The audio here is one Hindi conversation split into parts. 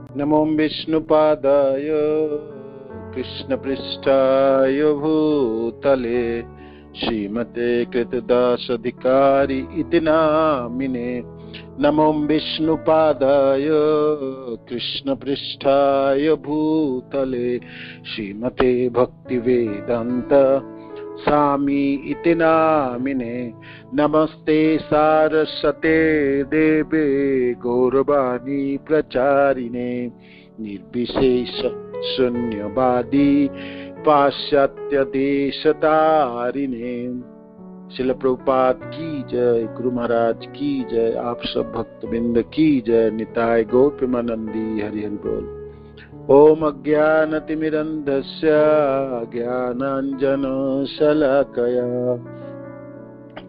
नमो विष्णुपादाय कृष्णपृष्ठाय भूतले श्रीमते कृतदासाधिकारी इति नामिने। नमो विष्णुपादाय कृष्णपृष्ठाय भूतले श्रीमते भक्तिवेदांत स्वामी इति नामिने। नमस्ते सारस्वते देवे गौरवाणी प्रचारिणे निर्विशेष शून्यवादी पाश्चात्य देशतारिणे। श्रील प्रभुपाद की जय, गुरु महाराज की जय, आप सब भक्तबिंद की जय। निताय गौर प्रेमानंदी हरि हरि बोल। ओम अज्ञानतिमिरन्धस्य ज्ञानाञ्जनशलाकया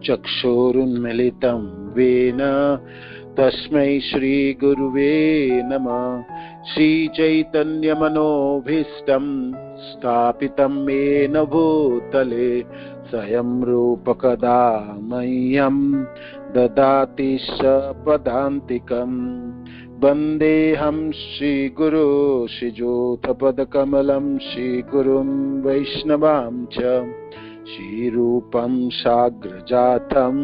चक्षुरुन्मीलितं येन तस्मै श्रीगुरुवे नमः। श्रीचैतन्यमनोभीष्टं स्थापितं येन भूतले स्वयं रूपकदा मह्यं ददाति स्वपदान्तिकम्। वन्देऽहं श्रीगुरो श्रीयुतपदकमलं श्रीगुरुं वैष्णवां च। श्रीरूपं साग्रजातं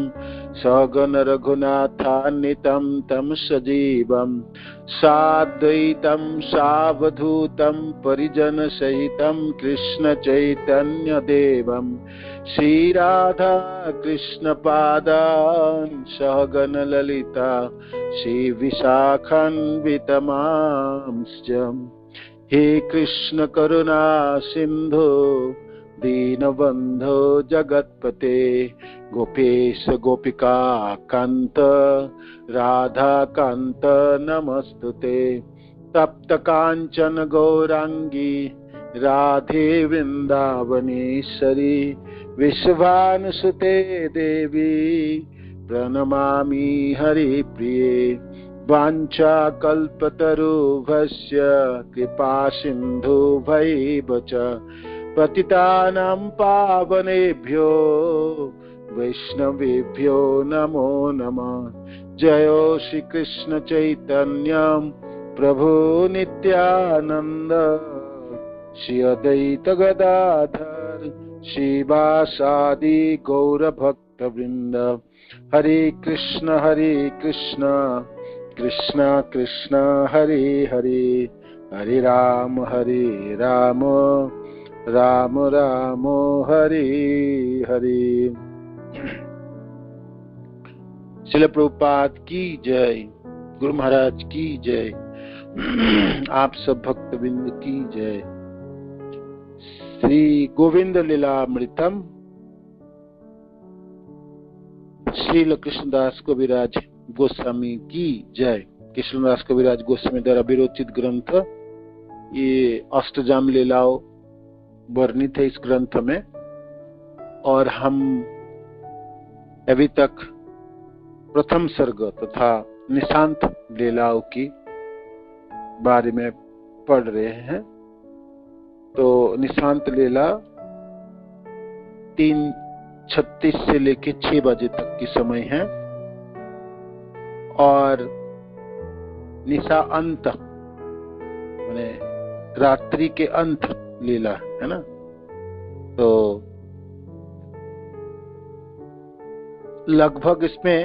सगण रघुनाथान्वितं तं सजीवं साद्वैतं सावधूतं परिजनसहितं कृष्ण चैतन्यदेवं श्रीराधा कृष्णपादान् सहगण ललिता श्रीविशाखान्वितमांश्च। हे कृष्ण करुणा सिन्धो दीनबन्धो जगत्पते गोपेश गोपिका कान्त राधा कान्त नमस्तुते। तप्त कांचन गौरांगी राधे वृंदावनेश्वरी विश्वानुसुते देवी प्रणमामि हरिप्रिये। वाञ्छाकल्पतरुभ्यश्च कृपा सिन्धुभ्यैव च पतितानां पावनेभ्यो वैष्णवेभ्यो नमो नमः। जय श्री कृष्ण चैतन्य प्रभु नित्यानंद श्री अद्वैत गदाधर श्रीवासादि गौर भक्तवृंद। हरे कृष्ण कृष्ण कृष्ण हरे हरे, हरे राम राम राम हरे हरे। श्रील प्रभुपाद की जय, गुरु महाराज की जय, आप सब भक्तबिंद की जय। श्री गोविंद लीलामृतम श्रील कृष्णदास कविराज गोस्वामी की जय। कृष्णदास कविराज गोस्वामी द्वारा विरोचित ग्रंथ, ये अष्टजाम लीलाओं वर्णित है इस ग्रंथ में। और हम अभी तक प्रथम सर्ग तथा निशांत लीलाओं की बारे में पढ़ रहे हैं। तो निशांत लीला 3:36 से लेकर 6 बजे तक की समय है और निशा अंत माने रात्रि के अंत लीला है ना। तो लगभग इसमें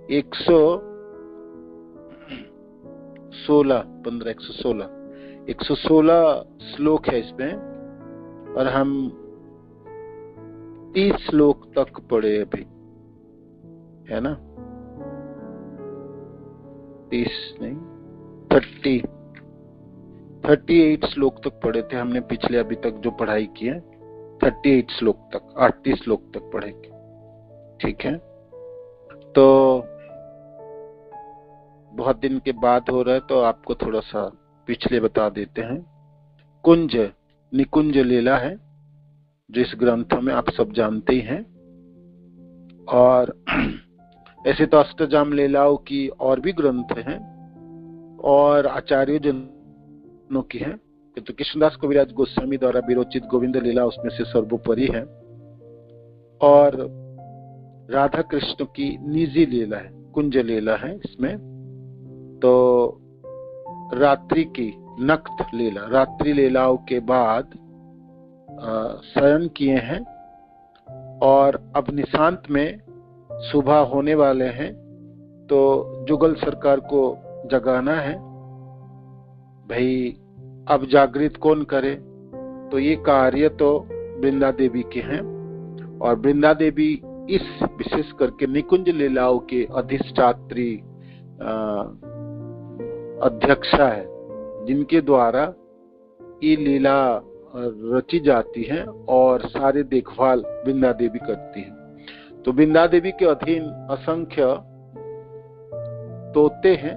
116 श्लोक है इसमें और हम 30 श्लोक तक पढ़े अभी, है ना। 30 नहीं 38 श्लोक तक पढ़े थे हमने पिछले अभी तक जो पढ़ाई की है। 38 श्लोक तक, 38 श्लोक तक पढ़े, ठीक है। तो बहुत दिन के बाद हो रहा है तो आपको थोड़ा सा पिछले बता देते हैं। कुंज निकुंज लीला है जिस ग्रंथ में आप सब जानते ही हैं। और ऐसे तो अष्टजाम लीलाओं की और भी ग्रंथ हैं और आचार्य जनों की है, तो कृष्णदास कविराज गोस्वामी द्वारा विरोचित गोविंद लीला उसमें से सर्वोपरि है। और राधा कृष्ण की निजी लीला है, कुंज लीला है इसमें। तो रात्रि की नक्त लीला, रात्रि लीलाओं के बाद शयन किए हैं और अब निशांत में सुबह होने वाले हैं। तो जुगल सरकार को जगाना है, भाई अब जागृत कौन करे। तो ये कार्य तो वृंदा देवी के हैं और वृंदा देवी इस विशेष करके निकुंज लीलाओं के अधिष्ठात्री अध्यक्षा है, जिनके द्वारा ये लीला रची जाती है और सारे देखभाल वृंदा देवी करती है। तो वृंदा देवी के अधीन असंख्य तोते हैं,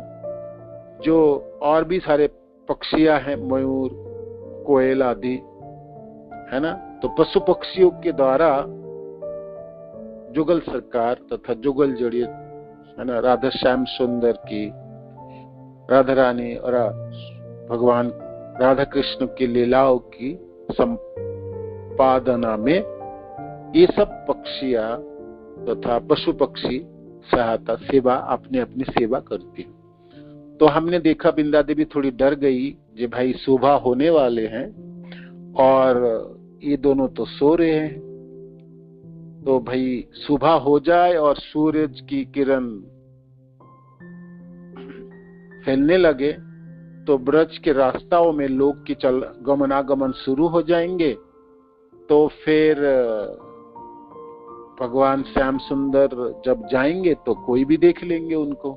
जो और भी सारे पक्षियां हैं, मयूर, कोयल आदि, है ना। तो पशु पक्षियों के द्वारा जुगल सरकार तथा जुगल जड़िए, है ना, राधा श्याम सुंदर की, राधा रानी और भगवान राधा कृष्ण की लीलाओं की संपादना में ये सब पक्षियां तथा पशु पक्षी सहायता सेवा अपने अपनी सेवा करती है। तो हमने देखा वृंदा देवी थोड़ी डर गई कि भाई सुबह होने वाले हैं और ये दोनों तो सो रहे हैं। तो भाई सुबह हो जाए और सूरज की किरण फैलने लगे तो ब्रज के रास्ताओं में लोग की गमनागमन शुरू हो जाएंगे। तो फिर भगवान श्याम सुंदर जब जाएंगे तो कोई भी देख लेंगे उनको।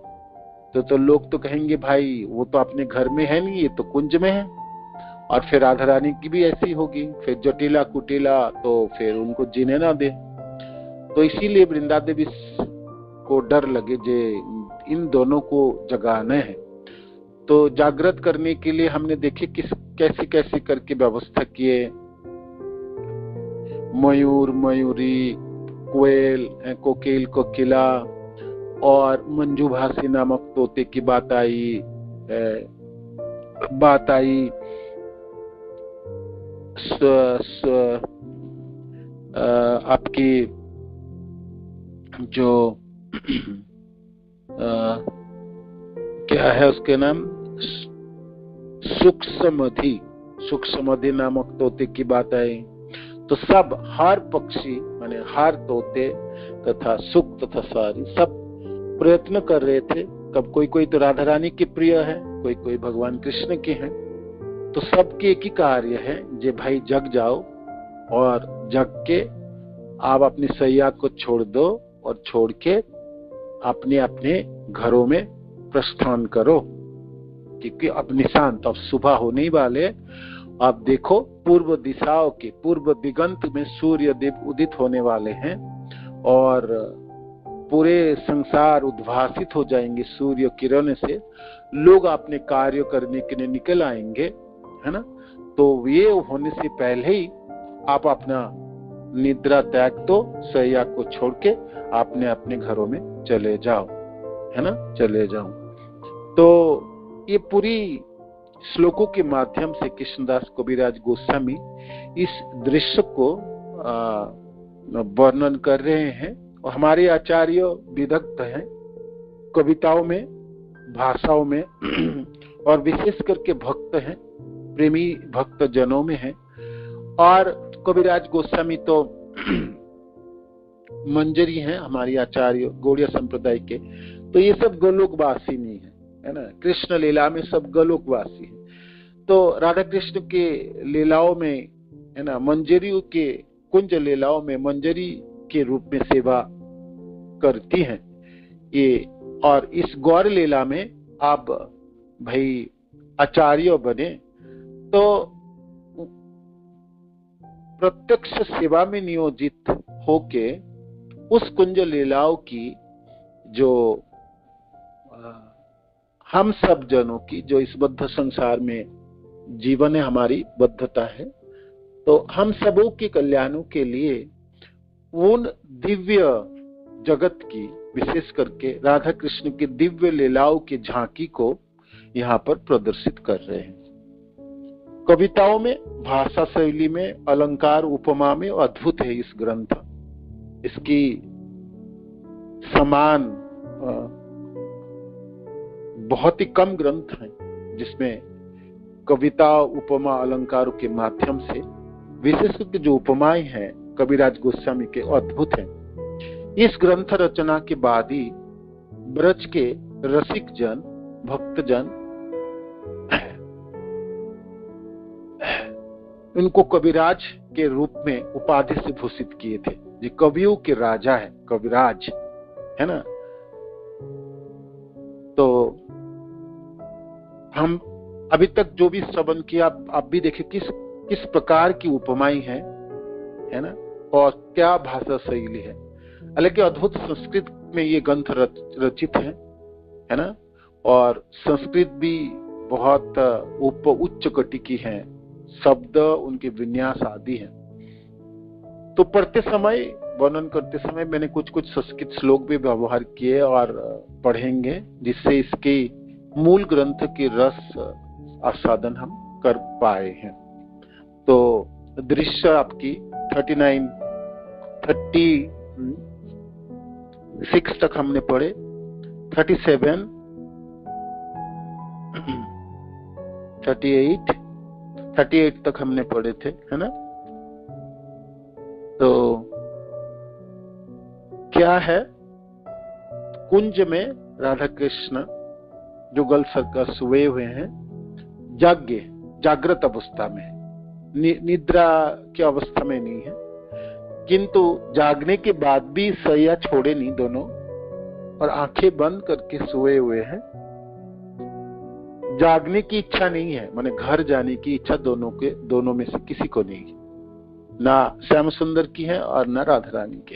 तो लोग तो कहेंगे भाई वो तो अपने घर में है नहीं, ये तो कुंज में है। और फिर राधा रानी की भी ऐसी होगी, फिर जटिला कुटिला, तो फिर उनको जीने ना दे। तो इसीलिए वृंदा देवी को डर लगे जे इन दोनों को जगाना है। तो जागृत करने के लिए हमने देखे कैसे कैसे करके व्यवस्था किए। मयूर, मयूरी, कोयल, कोकिल, कोकिला और मंजूभाषी नामक तोते की बात आई। आपकी जो क्या है उसके नाम, सुक्षमधि नामक तोते की बात आई। तो सब, हर पक्षी माने हर तोते तथा सुख तथा सारी सब प्रयत्न कर रहे थे। कब कोई तो राधा रानी की प्रिय है, कोई भगवान कृष्ण की है। तो सबके एक ही कार्य है जे भाई जग जाओ और जग के आप अपनी सैया को छोड़ दो और छोड़ के अपने अपने घरों में प्रस्थान करो, क्योंकि अब निशांत, अब सुबह होने वाले। आप देखो पूर्व दिशाओं के पूर्व दिगंत में सूर्य देव उदित होने वाले हैं और पूरे संसार उद्भासित हो जाएंगे सूर्य किरण से। लोग अपने कार्य करने के लिए निकल आएंगे, है ना। तो ये होने से पहले ही आप अपना निद्रा त्याग दो, सैया को छोड़ के अपने अपने घरों में चले जाओ, है ना, चले जाओ। तो ये पूरी श्लोकों के माध्यम से कृष्णदास कविराज गोस्वामी इस दृश्य को वर्णन कर रहे हैं। और हमारे आचार्य विदग्ध हैं कविताओं में, भाषाओं में और विशेष करके भक्त हैं, प्रेमी भक्त जनों में हैं। और कविराज गोस्वामी तो मंजरी हैं हमारी आचार्य गौड़िया संप्रदाय के। तो ये सब गोलोकवासी नहीं है ना, कृष्ण लीला में सब गोलोकवासी है। तो राधा कृष्ण के लीलाओं में, है ना, मंजरियों के कुंज लीलाओं में मंजरी के रूप में सेवा करती हैं ये। और इस गौर लीला में आप भाई आचार्य बने तो प्रत्यक्ष सेवा में नियोजित होके उस कुंज लीलाओं की जो हम सब जनों की, जो इस बद्ध संसार में जीवन है, हमारी बद्धता है, तो हम सबों के कल्याणों के लिए उन दिव्य जगत की, विशेष करके राधा कृष्ण की दिव्य लीलाओं की झांकी को यहाँ पर प्रदर्शित कर रहे हैं। कविताओं में, भाषा शैली में, अलंकार उपमा में अद्भुत है इस ग्रंथ। इसकी समान बहुत ही कम ग्रंथ हैं जिसमें कविता उपमा अलंकारों के माध्यम से विशेषकर जो उपमाएं हैं कविराज गोस्वामी के अद्भुत हैं। इस ग्रंथ रचना के बाद ही ब्रज के रसिक जन भक्तजन उनको कविराज के रूप में उपाधि से भूषित किए थे। ये कवियों के राजा है, कविराज है ना। तो हम अभी तक जो भी श्रवण किया आप भी देखिए किस प्रकार की उपमाएं हैं, है ना, और क्या भाषा शैली है। हालांकि अद्भुत संस्कृत में ये ग्रंथ रचित है ना, और संस्कृत भी बहुत उच्च कोटि की है, शब्द उनके विन्यास आदि हैं। तो पढ़ते समय वर्णन करते समय मैंने कुछ संस्कृत श्लोक भी व्यवहार किए और पढ़ेंगे, जिससे इसके मूल ग्रंथ के रस आस्वादन हम कर पाए हैं। तो दृश्य आपकी 36 तक हमने पढ़े, 37, 38 तक हमने पढ़े थे, है ना। तो क्या है, कुंज में राधा कृष्ण जुगल सर्कस सोए हुए हैं, जागृत अवस्था में, निद्रा की अवस्था में नहीं है, किंतु जागने के बाद भी सैया छोड़े नहीं दोनों, और आंखें बंद करके सोए हुए हैं। जागने की इच्छा नहीं है, माने घर जाने की इच्छा दोनों में से किसी को नहीं है, ना श्याम सुंदर की है और ना राधा रानी के।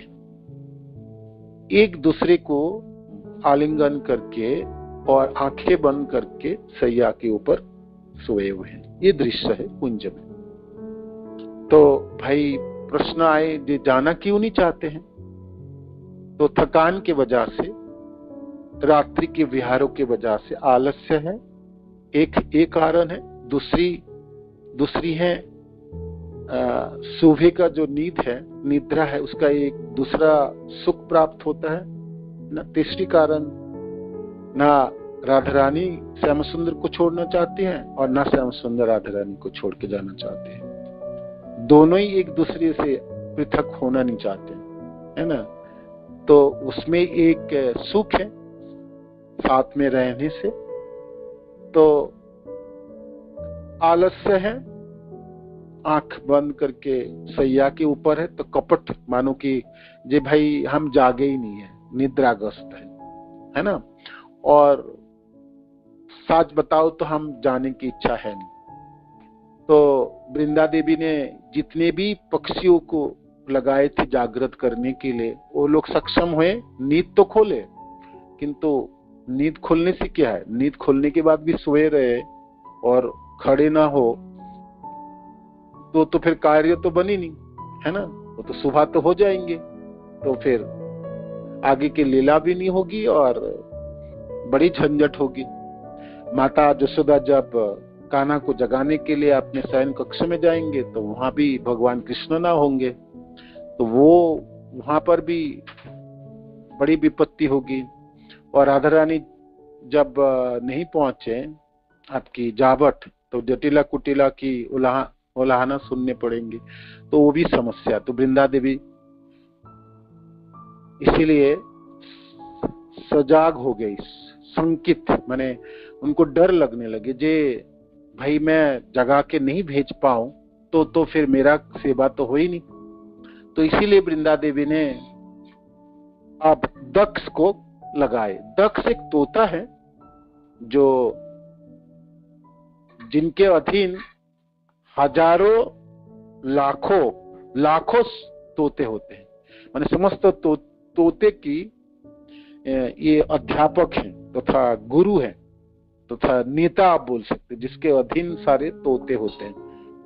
एक दूसरे को आलिंगन करके और आंखें बंद करके सैया के ऊपर सोए हुए हैं। ये दृश्य है कुंज में। तो भाई प्रश्न आए, ये जाना क्यों नहीं चाहते हैं? तो थकान के वजह से, रात्रि के विहारों के वजह से, आलस्य है एक कारण है। दूसरी है सुबह का जो नींद है, निद्रा है, उसका एक दूसरा सुख प्राप्त होता है ना। तीसरी कारण, ना राधा रानी श्याम सुंदर को छोड़ना चाहते हैं और ना श्याम सुंदर राधा रानी को छोड़ के जाना चाहते हैं। दोनों ही एक दूसरे से पृथक होना नहीं चाहते, है ना। तो उसमें एक सुख है साथ में रहने से। तो आलस्य है, आंख बंद करके सैया के ऊपर है, तो कपट मानो कि जे भाई हम जागे ही नहीं है, निद्राग्रस्त है ना। और सच बताओ तो हम जाने की इच्छा है नहीं। तो वृंदा देवी ने जितने भी पक्षियों को लगाए थे जागृत करने के लिए, वो लोग सक्षम हुए, नींद तो खोले, किंतु नींद खोलने से क्या है, नींद खोलने के बाद भी सोए रहे और खड़े ना हो तो फिर कार्य तो बनी नहीं, है ना। वो तो सुबह तो हो जाएंगे, तो फिर आगे की लीला भी नहीं होगी और बड़ी झंझट होगी। माता जसोदा जब कान्हा को जगाने के लिए अपने शयन कक्ष में जाएंगे तो वहां भी भगवान कृष्ण ना होंगे, तो वो वहां पर भी बड़ी विपत्ति होगी। और राधा रानी जब नहीं पहुंचे आपकी जावट, तो जटिला कुटिला की उलाहना सुनने पड़ेंगे, तो वो भी समस्या। तो वृंदा देवी इसीलिए सजाग हो गई, संकित, माने उनको डर लगने लगे, जे भाई मैं जगा के नहीं भेज पाऊं तो फिर मेरा सेवा तो हो ही नहीं। तो इसीलिए वृंदा देवी ने अब दक्ष को लगाए। दक्ष एक तोता है जो जिनके अधीन हजारों लाखों तोते होते हैं, माने समस्त तोते की ये अध्यापक हैं तथा गुरु हैं तथा नेता आप बोल सकते, जिसके अधीन सारे तोते होते हैं।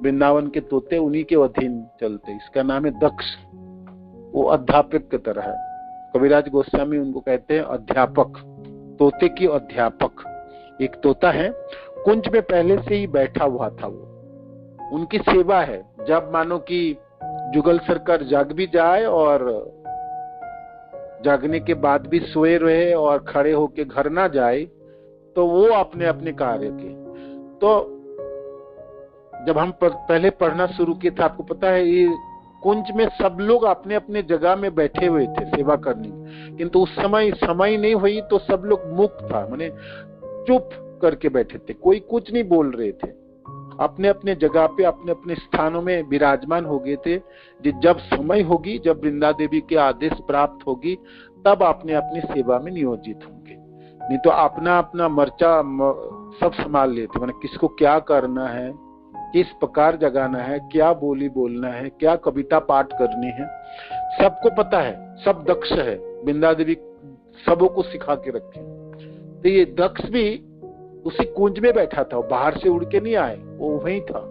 वृंदावन के तोते उन्हीं के अधीन चलते, इसका नाम है दक्ष। वो अध्यापक की तरह है। कविराज गोस्वामी उनको कहते हैं अध्यापक, तोते की अध्यापक। एक तोता है, कुंज में पहले से ही बैठा हुआ था, वो उनकी सेवा है। जब मानो कि जुगल सरकार जाग भी जाए और जागने के बाद भी सोए रहे और खड़े होके घर ना जाए, तो वो अपने अपने कार्य के। तो जब हम पहले पढ़ना शुरू किए थे, आपको पता है ये कुंज में सब लोग अपने अपने जगह में बैठे हुए थे सेवा करने, किंतु उस समय नहीं हुई तो सब लोग मुक्त था, माने चुप करके बैठे थे, कोई कुछ नहीं बोल रहे थे, अपने अपने जगह पे अपने अपने स्थानों में विराजमान हो गए थे। जब समय होगी, जब वृंदा देवी के आदेश प्राप्त होगी, तब अपने अपनी सेवा में नियोजित होंगे। नहीं तो अपना अपना मर्चा सब संभाल लेते, माने किसको क्या करना है, किस प्रकार जगाना है, क्या बोली बोलना है, क्या कविता पाठ करनी है, सबको पता है, सब दक्ष है। वृंदा देवी सबों को सिखा के रखे। तो ये दक्ष भी उसी कुंज में बैठा था, बाहर से उड़ के नहीं आए, वो वहीं था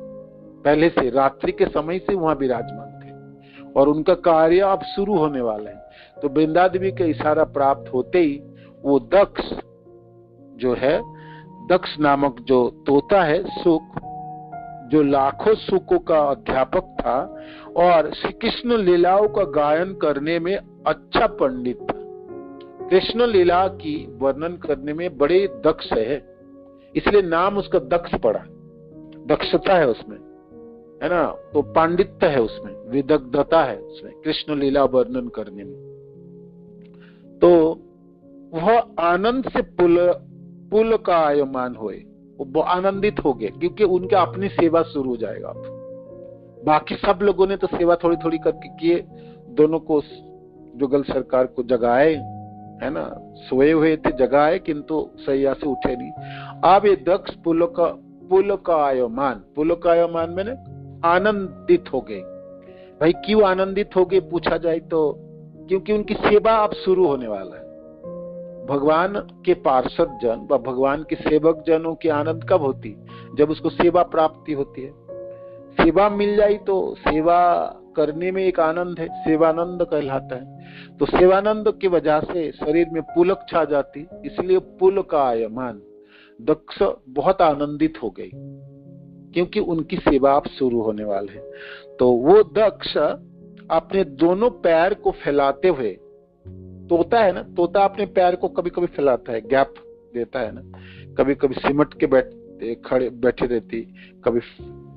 पहले से, रात्रि के समय से वहां विराजमान थे और उनका कार्य अब शुरू होने वाला है। तो वृंदा देवी का इशारा प्राप्त होते ही वो दक्ष जो है, दक्ष नामक जो तोता है, सुख, जो लाखों सुखों का अध्यापक था और श्री कृष्ण लीलाओं का गायन करने में अच्छा पंडित था, कृष्ण लीला की वर्णन करने में बड़े दक्ष है, इसलिए नाम उसका दक्ष पड़ा। दक्षता है उसमें, है ना, तो पांडित्य है उसमें, विदग्धता है उसमें कृष्ण लीला वर्णन करने में। तो वह आनंद से पुल का आयमान हुए, वो आनंदित हो गए, क्योंकि उनके अपनी सेवा शुरू हो जाएगा। बाकी सब लोगों ने तो सेवा थोड़ी थोड़ी करके किए, दोनों को, जुगल सरकार को जगाए, है ना, सोए हुए थे जगाए, किंतु सैया से उठे नहीं। अब ये दक्ष पुल का आयमान मैंने आनंदित हो गए। भाई क्यों आनंदित हो गए पूछा जाए तो क्योंकि उनकी सेवा अब शुरू होने वाला है। भगवान के पार्षद जन व भगवान के सेवक जनों की आनंद कब होती? जब उसको सेवा प्राप्ति होती है। सेवा मिल जाए तो सेवा करने में एक आनंद है, सेवानंद कहलाता है। तो सेवानंद की वजह से शरीर में पुलक छा जाती, इसलिए पुल का आयमान, दक्ष बहुत आनंदित हो गई क्योंकि उनकी सेवा अब शुरू होने वाले है। तो वो दक्ष अपने दोनों पैर को फैलाते हुए, तोता है ना, तोता अपने पैर को कभी कभी फैलाता है, गैप देता है ना, कभी कभी सिमट के बैठे रहती, कभी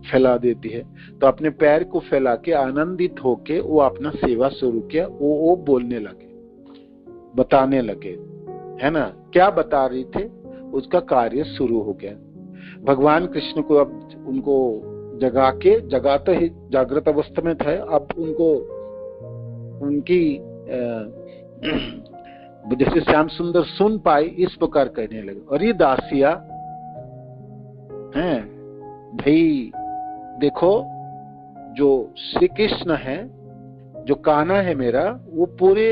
फैला देती है। तो अपने पैर को फैला के आनंदित होके वो अपना सेवा शुरू किया। वो बोलने लगे, बताने लगे, है ना, क्या बता रही थे, उसका कार्य शुरू हो गया। भगवान कृष्ण को अब उनको जगाते ही जागृत अवस्था में थे, अब उनको उनकी जैसे श्याम सुंदर सुन पाए, इस प्रकार कहने लगे, अरे दासिया हैं भाई, देखो जो श्री कृष्ण है, जो कान्हा है मेरा, वो पूरे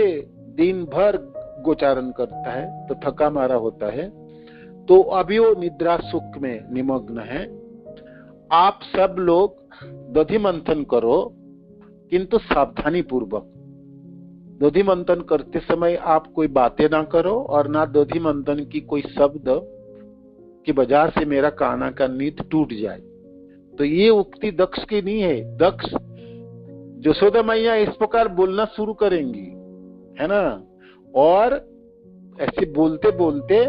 दिन भर गोचारण करता है तो थका मारा होता है, तो अभी वो निद्रा सुख में निमग्न है। आप सब लोग दधि मंथन करो, किंतु सावधानी पूर्वक। दधि मंथन करते समय आप कोई बातें ना करो और ना दधि मंथन की कोई शब्द की वजह से मेरा कान्हा का नींद टूट जाए। तो ये उक्ति दक्ष की नहीं है। दक्ष यशोदा मैया इस प्रकार बोलना शुरू करेंगी, है ना, और ऐसे बोलते बोलते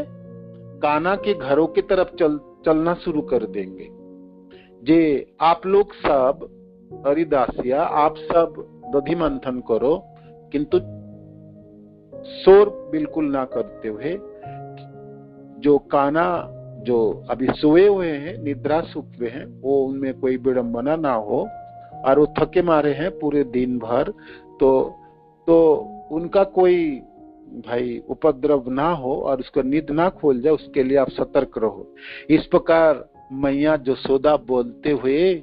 कान्हा के घरों की तरफ चलना शुरू कर देंगे। जे आप लोग सब, हरिदासिया, आप सब दधि मंथन करो, किंतु शोर बिल्कुल ना करते हुए। जो कान्हा जो अभी सोए हुए हैं, निद्रा सुख में हैं, वो उनमें कोई विडंबना ना हो, और वो थके मारे हैं पूरे दिन भर, तो उनका कोई भाई उपद्रव ना हो और उसका नींद ना खोल जाए, उसके लिए आप सतर्क रहो। इस प्रकार मैया यशोदा बोलते हुए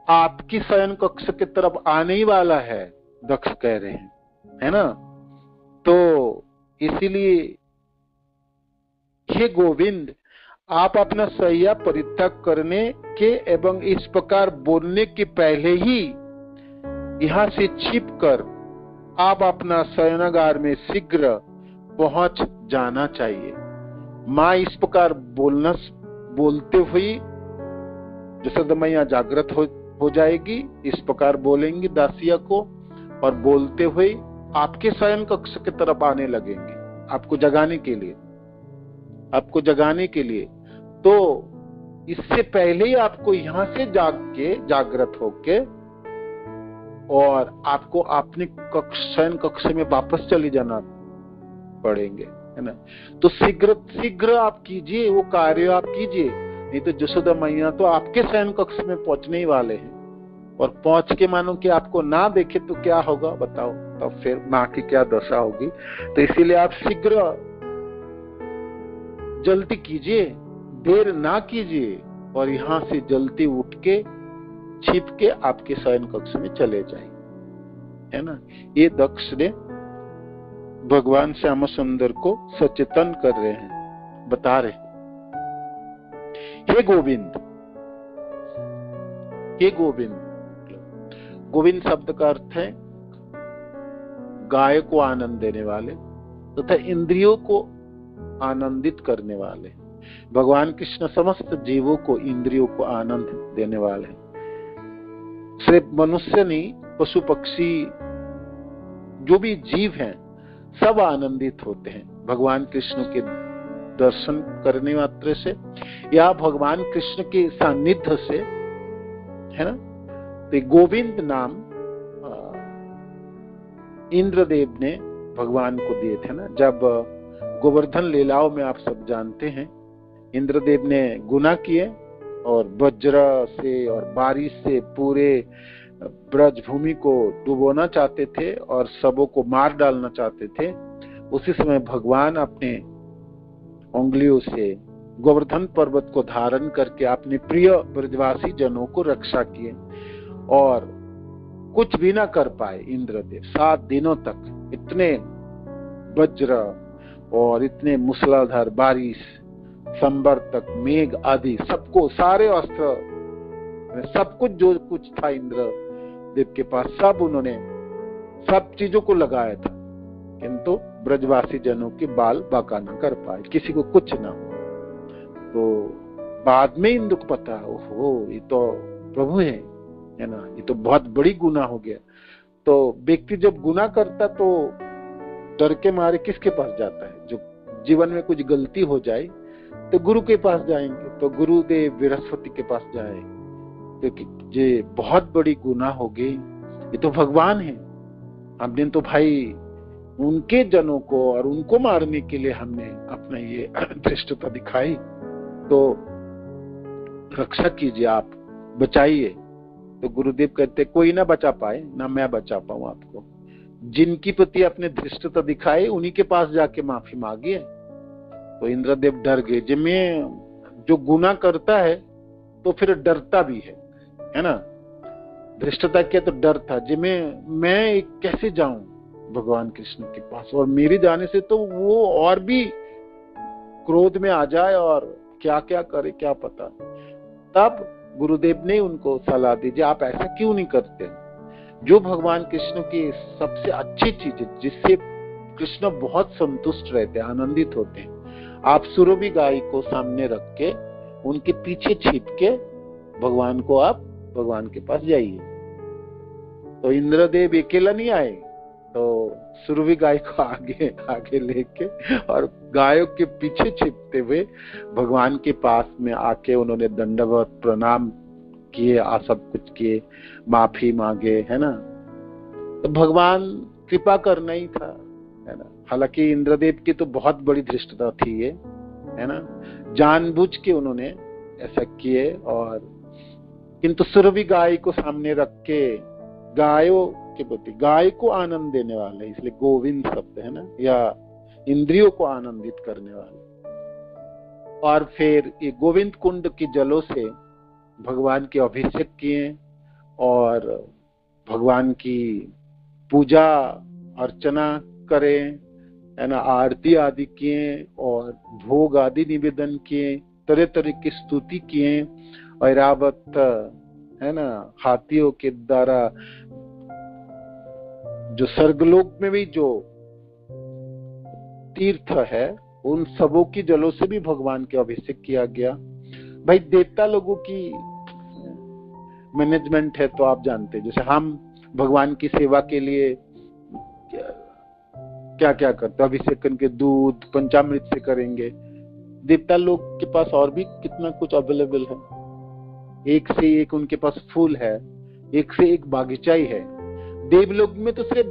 आपकी शयन कक्ष की तरफ आने ही वाला है, दक्ष कह रहे हैं, है ना। तो इसीलिए हे गोविंद, आप अपना शैया परित्याग करने के एवं इस प्रकार बोलने के पहले ही यहाँ से छिपकर आप अपना शयनागार में शीघ्र पहुंच जाना चाहिए। माँ इस प्रकार बोलते हुए यशोदा मैया जागृत हो जाएगी, इस प्रकार बोलेंगी दासिया को, और बोलते हुए आपके शयन कक्ष की तरफ आने लगेंगे, आपको जगाने के लिए। तो इससे पहले ही आपको यहां से जागृत होके और आपको अपने शयन कक्ष में वापस चले जाना पड़ेंगे, है ना। तो शीघ्र आप कीजिए, वो कार्य आप कीजिए, नहीं तो जसोदा मैया तो आपके शयन कक्ष में पहुंचने ही वाले हैं। और पहुंच के मानो कि आपको ना देखे तो क्या होगा बताओ, तब फिर माँ की क्या दशा होगी। तो इसीलिए आप शीघ्र जल्दी कीजिए, देर ना कीजिए, और यहाँ से जल्दी उठ के छिप के आपके शयन कक्ष में चले जाए, है ना। ये दक्ष ने भगवान श्याम सुंदर को सचेतन कर रहे हैं, बता रहे हैं, हे गोविंद, हे गोविंद। गोविंद शब्द का अर्थ है गाय को आनंद देने वाले तथा इंद्रियों को आनंदित करने वाले। भगवान कृष्ण समस्त जीवों को इंद्रियों को आनंद देने वाले हैं। सिर्फ मनुष्य नहीं, पशु पक्षी जो भी जीव हैं सब आनंदित होते हैं भगवान कृष्ण के दर्शन करने मात्र से या भगवान कृष्ण के सानिध्य से, है ना। तो गोविंद नाम इंद्रदेव ने भगवान को दिए थे ना। जब गोवर्धन लीलाओं में आप सब जानते हैं, इंद्रदेव ने गुनाह किए और वज्र से और बारिश से पूरे ब्रज भूमि को डुबोना चाहते थे और सबों को मार डालना चाहते थे। उसी समय भगवान अपने उंगलियों से गोवर्धन पर्वत को धारण करके अपने प्रिय ब्रजवासी जनों को रक्षा किए और कुछ भी ना कर पाए इंद्रदेव। 7 दिनों तक इतने वज्र और इतने मूसलाधार बारिश, संबर तक मेघ आदि सबको, सारे अस्त्र, सब कुछ जो कुछ था इंद्रदेव के पास, सब उन्होंने सब चीजों को लगाया था, किंतु ब्रजवासी जनों के बाल बांका न कर पाए, किसी को कुछ ना हो। तो बाद में इंद्र को पता, ओहो ये तो प्रभु है ना, ये तो बहुत बड़ी गुनाह हो गया। तो व्यक्ति जब गुनाह करता तो डर के मारे किसके पास जाता है? जो जीवन में कुछ गलती हो जाए तो गुरु के पास जाएंगे, तो गुरुदेव बृहस्पति के पास जाए, क्योंकि ये बहुत बड़ी गुनाह हो गई, ये तो भगवान है, हमने तो भाई उनके जनों को और उनको मारने के लिए हमने अपना ये धृष्टता दिखाई, तो रक्षा कीजिए, आप बचाइए। तो गुरुदेव कहते कोई ना बचा पाए, ना मैं बचा पाऊं आपको। जिनकी प्रति अपने धृष्टता दिखाई उन्हीं के पास जाके माफी मांगिए। तो इंद्रदेव डर गए। जिसमें जो गुनाह करता है तो फिर डरता भी है ना। धृष्टता क्या तो डर था, जिसमें मैं कैसे जाऊं भगवान कृष्ण के पास, और मेरे जाने से तो वो और भी क्रोध में आ जाए और क्या क्या करे क्या पता। तब गुरुदेव ने उनको सलाह दी, आप ऐसा क्यों नहीं करते? जो भगवान कृष्ण की सबसे अच्छी चीज है, जिससे कृष्ण बहुत संतुष्ट रहते हैं, आनंदित होते हैं, आप सुरभि गाय को सामने रख के उनके पीछे छिप के भगवान को आप भगवान के पास जाइए। तो इंद्रदेव अकेला नहीं आए, तो सुरभि गाय को आगे लेके और गायों के पीछे छिपते हुए भगवान के पास में आके उन्होंने दंडवत प्रणाम किए, सब कुछ किए, माफी मांगे, है ना। तो भगवान कृपा करना ही था, है ना। हालांकि इंद्रदेव की तो बहुत बड़ी धृष्टता थी ये, है ना, जानबूझ के उन्होंने ऐसा किए। और किंतु सुरभि गाय को सामने रख के गायों के प्रति, गाय को आनंद देने वाले, इसलिए गोविंद शब्द है ना, या इंद्रियों को आनंदित करने वाले। और फिर ये गोविंद कुंड की जलों से भगवान के अभिषेक किए और भगवान की पूजा अर्चना करें, है ना, आरती आदि किए और भोग आदि निवेदन किए, तरह तरह की स्तुति किए। ऐरावत, है ना, हाथियों के द्वारा जो स्वर्गलोक में भी जो तीर्थ है, उन सबों की जलों से भी भगवान के अभिषेक किया गया। भाई देवता लोगों की मैनेजमेंट है तो आप जानते हैं, जैसे हम भगवान की सेवा के लिए क्या क्या करते, अभिषेक करके दूध पंचामृत से करेंगे। देवता लोग के पास और भी कितना कुछ अवेलेबल है, एक से एक उनके पास फूल है, एक से एक बागीचा ही है। देवलोक में तो सिर्फ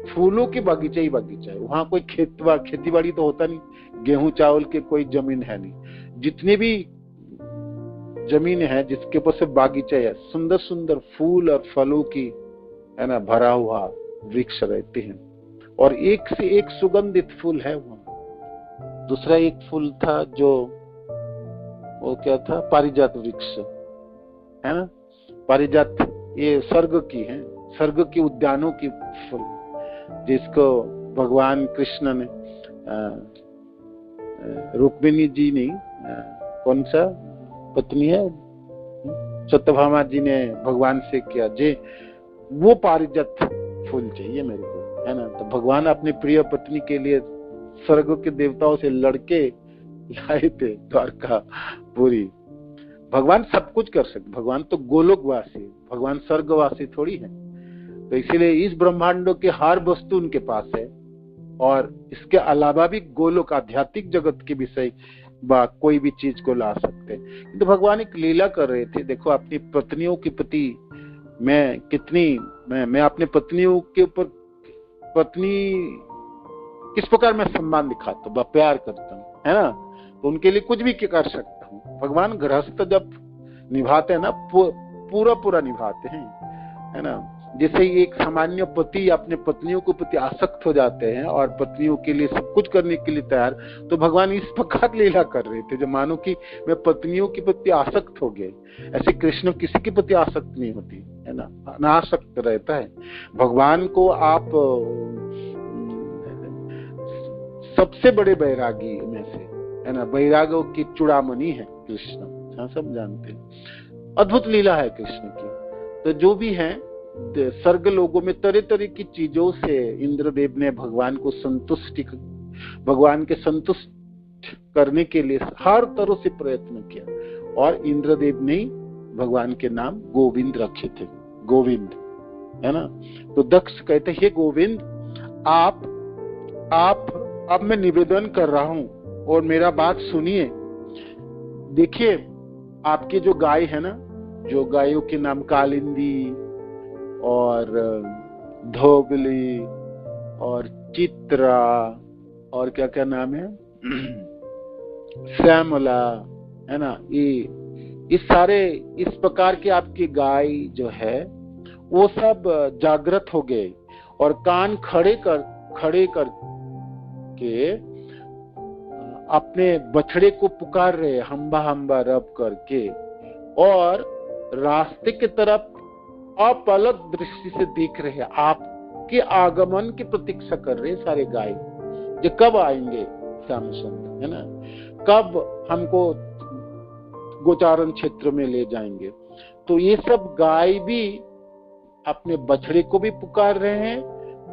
फूलों के बागीचा ही बागीचा है, वहां कोई खेती बाड़ी तो होता नहीं, गेहूं चावल के कोई जमीन है नहीं। जितने भी जमीन है जिसके ऊपर से बागीचा है, सुंदर सुंदर फूल और फलों की है ना भरा हुआ वृक्ष रहते हैं, और एक से एक सुगंधित फूल है वहां। दूसरा एक फूल था जो वो क्या था, पारिजात वृक्ष है ना। पारिजात ये स्वर्ग की है, स्वर्ग के उद्यानों की फूल, जिसको भगवान कृष्ण ने रुक्मिणी जी ने कौन सा पत्नी है सत्यभामा जी ने भगवान से किया, जे वो पारिजात फूल चाहिए मेरे को, है ना। तो भगवान अपनी प्रिय पत्नी के लिए स्वर्ग के देवताओं से लड़के लाए थे द्वारकापुरी। भगवान सब कुछ कर सकते, भगवान तो गोलोकवासी, भगवान स्वर्गवासी थोड़ी है। तो इसीलिए इस ब्रह्मांडों के हर वस्तु उनके पास है, और इसके अलावा भी गोलोक आध्यात्मिक जगत के विषय कोई भी चीज को ला सकते हैं। तो भगवान एक लीला कर रहे थे। देखो अपनी पत्नियों के प्रति मैं अपने पत्नियों के ऊपर पत्नी किस प्रकार मैं सम्मान दिखाता हूँ, प्यार करता हूँ, है ना। तो उनके लिए कुछ भी कर सकता हूँ। भगवान गृहस्थ जब निभाते हैं ना, पूरा निभाते हैं, है ना। जैसे एक सामान्य पति अपने पत्नियों के प्रति आसक्त हो जाते हैं और पत्नियों के लिए सब कुछ करने के लिए तैयार, तो भगवान इस प्रकार लीला कर रहे थे जो मानो कि मैं पत्नियों के प्रति आसक्त हो गए। ऐसे कृष्ण किसी के प्रति आसक्त नहीं होती, है ना, अनासक्त रहता है। भगवान को आप सबसे बड़े बैरागी में से, है ना, बैरागों की चूड़ामणि है कृष्ण, हाँ सब जानते हैं। अद्भुत लीला है कृष्ण की। तो जो भी है स्वर्ग लोगों में तरह तरह की चीजों से इंद्रदेव ने भगवान के संतुष्ट करने के लिए हर तरह से प्रयत्न किया, और इंद्रदेव ने भगवान के नाम गोविंद रखे थे, गोविंद, है ना। तो दक्ष कहते हे गोविंद, आप अब मैं निवेदन कर रहा हूं और मेरा बात सुनिए। देखिए आपके जो गाय है ना, जो गायों के नाम कालिंदी और धोबली और चित्रा और क्या क्या नाम है, श्यामला, है ना, ये सारे इस प्रकार के आपकी गाय जो है वो सब जागृत हो गए और कान खड़े करके अपने बछड़े को पुकार रहे, हम्बा हम्बा रब करके, और रास्ते की तरफ अपलक दृष्टि से देख रहे हैं, आपके आगमन की प्रतीक्षा कर रहे हैं सारे गाय, जो कब आएंगे श्याम सुंदर, है ना, कब हमको गोचारण क्षेत्र में ले जाएंगे। तो ये सब गाय भी अपने बछड़े को भी पुकार रहे हैं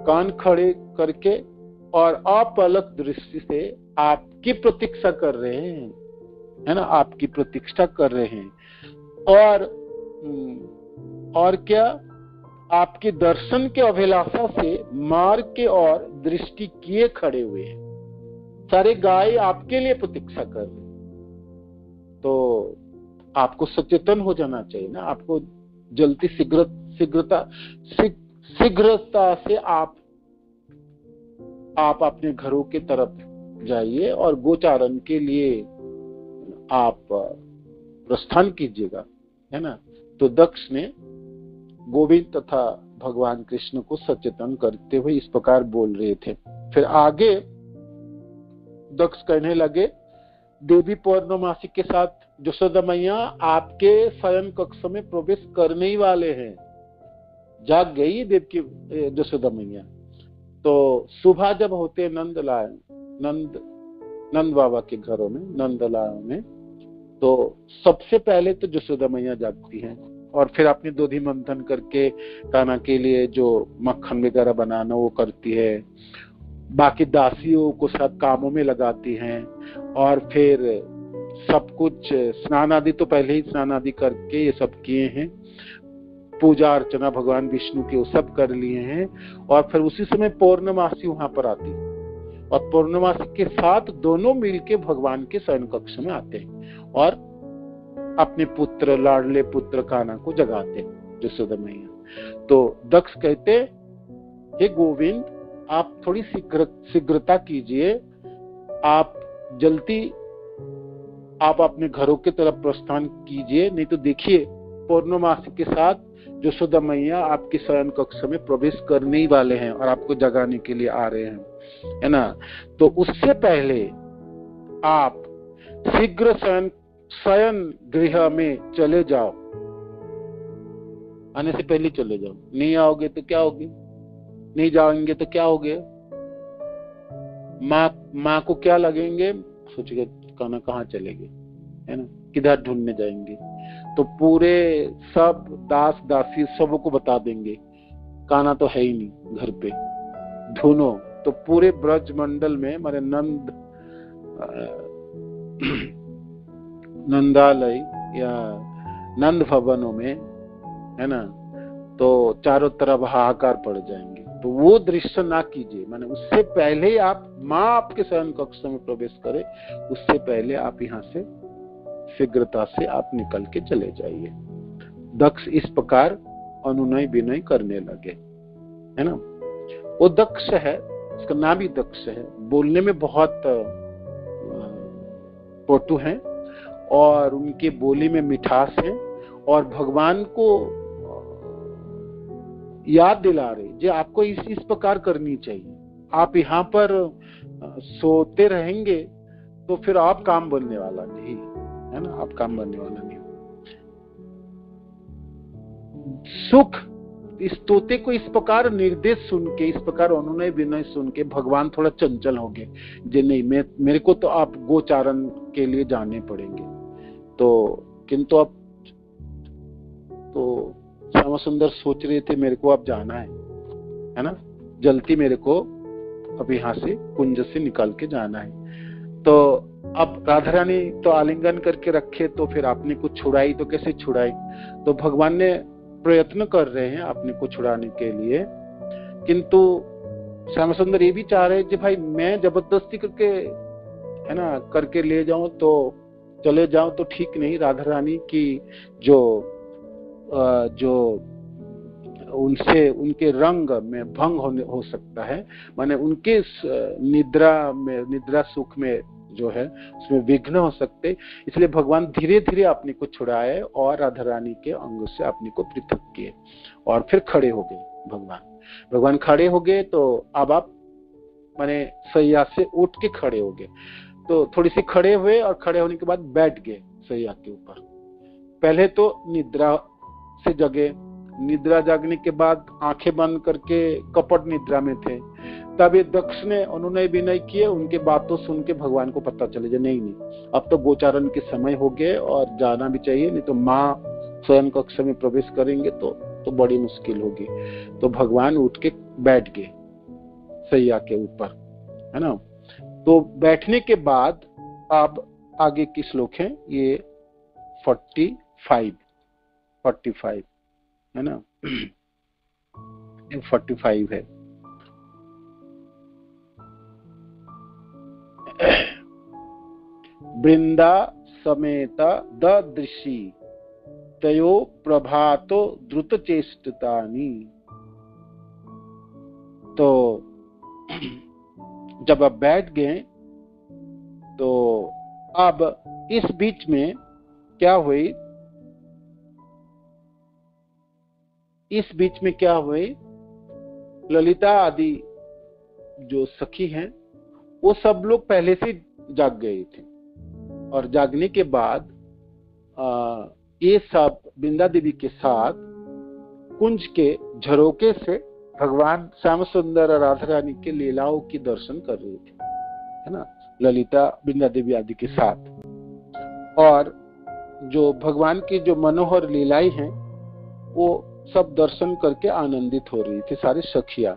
कान खड़े करके, और अपलक दृष्टि से आपकी प्रतीक्षा कर रहे हैं, है ना, आपकी प्रतीक्षा कर रहे हैं। और क्या, आपके दर्शन के अभिलाषा से मार्ग के और दृष्टि किए खड़े हुए हैं, सारे गाय आपके लिए प्रतीक्षा कर रहे हैं। तो आपको सचेतन हो जाना चाहिए ना, आपको जल्दी शीघ्रता से आप अपने घरों के तरफ जाइए और गोचारण के लिए आप प्रस्थान कीजिएगा, है ना। तो दक्ष ने गोविंद तथा भगवान कृष्ण को सचेतन करते हुए इस प्रकार बोल रहे थे। फिर आगे दक्ष कहने लगे, देवी पौर्णमासी के साथ यशोदा मैया आपके शयन कक्ष में प्रवेश करने ही वाले हैं। जाग गई देव की यशोदा मैया। तो सुबह जब होते नंद बाबा के घरों में, नंदलायों में, तो सबसे पहले तो यशोदा मैया जागती हैं और फिर अपनी दूधी मंथन करके कान्हा के लिए जो मक्खन वगैरह बनाना वो करती है, बाकी दासियों को सब कामों में लगाती हैं, और फिर सब कुछ स्नान आदि तो पहले ही स्नान आदि करके ये सब किए हैं, पूजा अर्चना भगवान विष्णु की वो सब कर लिए हैं, और फिर उसी समय पौर्णमासी वहां पर आती, और पूर्णमासी के साथ दोनों मिलके भगवान के शयन कक्ष में आते हैं और अपने पुत्र, लाडले पुत्र कान्हा को जगाते हैं, यशोदा मैया। तो दक्ष कहते, हे गोविंद, आप थोड़ी शीघ्रता कीजिए, आप जल्दी आप अपने घरों की तरफ प्रस्थान कीजिए, नहीं तो देखिए पूर्णमासी के साथ यशोदा मैया आपके शयन कक्ष में प्रवेश करने ही वाले हैं और आपको जगाने के लिए आ रहे हैं, है ना। तो उससे पहले आप शीघ्र शयन गृह में चले जाओ, आने से पहले चले जाओ। नहीं आओगे तो क्या होगे, नहीं जाएंगे तो क्या होगे, माँ को क्या लगेंगे, सोचिए कान्हा कहाँ चले गए, है ना, किधर ढूंढने जाएंगे। तो पूरे सब दास दासी सबको बता देंगे कान्हा तो है ही नहीं घर पे, ढूंढो। तो पूरे ब्रज मंडल में, मारे नंदालय या नंद भवनों में, है ना, तो चारों तरफ हाहाकार पड़ जाएंगे। तो वो दृश्य ना कीजिए, माने उससे पहले ही आप माँ आपके शयन कक्ष में प्रवेश करे, उससे पहले आप यहाँ से शीघ्रता से आप निकल के चले जाइए। दक्ष इस प्रकार अनुनय विनय करने लगे, है ना। वो दक्ष है, उसका नाम ही दक्ष है, बोलने में बहुत पटु है और उनके बोली में मिठास है और भगवान को याद दिला रहे जो आपको इस प्रकार करनी चाहिए। आप यहाँ पर सोते रहेंगे तो फिर आप काम बनने वाला नहीं, है ना, आप काम बनने वाला नहीं। सुख, इस तोते को इस प्रकार निर्देश सुन के, इस प्रकार अनुनय विनय सुन के भगवान थोड़ा चंचल हो गए, जे नहीं मेरे को तो आप गोचारण के लिए जाने पड़ेंगे। तो किंतु अब तो श्यामा सुंदर सोच रहे थे मेरे को अब जाना है ना, जल्दी मेरे को अब यहाँ से कुंज से निकाल के जाना है। तो अब राधा रानी तो आलिंगन करके रखे, तो फिर आपने को छुड़ाई तो कैसे छुड़ाई। तो भगवान ने प्रयत्न कर रहे हैं अपने को छुड़ाने के लिए, किंतु श्यामा सुंदर ये भी चाह रहे हैं कि भाई मैं जबरदस्ती करके, है ना, करके ले जाऊं तो चले जाऊं तो ठीक नहीं। राधा रानी की जो उनसे उनके रंग में भंग हो सकता है, माने उनके निद्रा सुख में जो है उसमें विघ्न हो सकते, इसलिए भगवान धीरे धीरे अपने को छुड़ाए और राधा रानी के अंग से अपने को पृथक किए और फिर खड़े हो गए। भगवान खड़े हो गए, तो अब आप माने सैया से उठ के खड़े हो गए। तो थोड़ी सी खड़े हुए और खड़े होने के बाद बैठ गए सैया के ऊपर। पहले तो निद्रा से जगे, निद्रा जागने के बाद आंखें बंद करके कपट निद्रा में थे। तब ये दक्ष ने अनुनय विनय किए, उनके बातों सुन के भगवान को पता चले जो नहीं अब तो गोचारण के समय हो गए और जाना भी चाहिए, नहीं तो माँ स्वयं कक्ष में प्रवेश करेंगे तो बड़ी मुश्किल होगी। तो भगवान उठ के बैठ गए सैया के ऊपर, है ना। तो बैठने के बाद अब आगे की श्लोक है ये 45 है ना, 45 है। वृंदा समेत ददृशी तयो प्रभातो द्रुत चेष्टतानि। तो जब आप बैठ गए तो अब इस बीच में क्या हुई, ललिता आदि जो सखी हैं वो सब लोग पहले से जाग गए थे और जागने के बाद ये सब वृंदा देवी के साथ कुंज के झरोके से भगवान श्याम सुंदर और राधा रानी के लीलाओं की दर्शन कर रहे थे, है ना, ललिता वृंदा देवी आदि के साथ। और जो भगवान की जो मनोहर लीलाएं हैं वो सब दर्शन करके आनंदित हो रही थी, सारी सखियां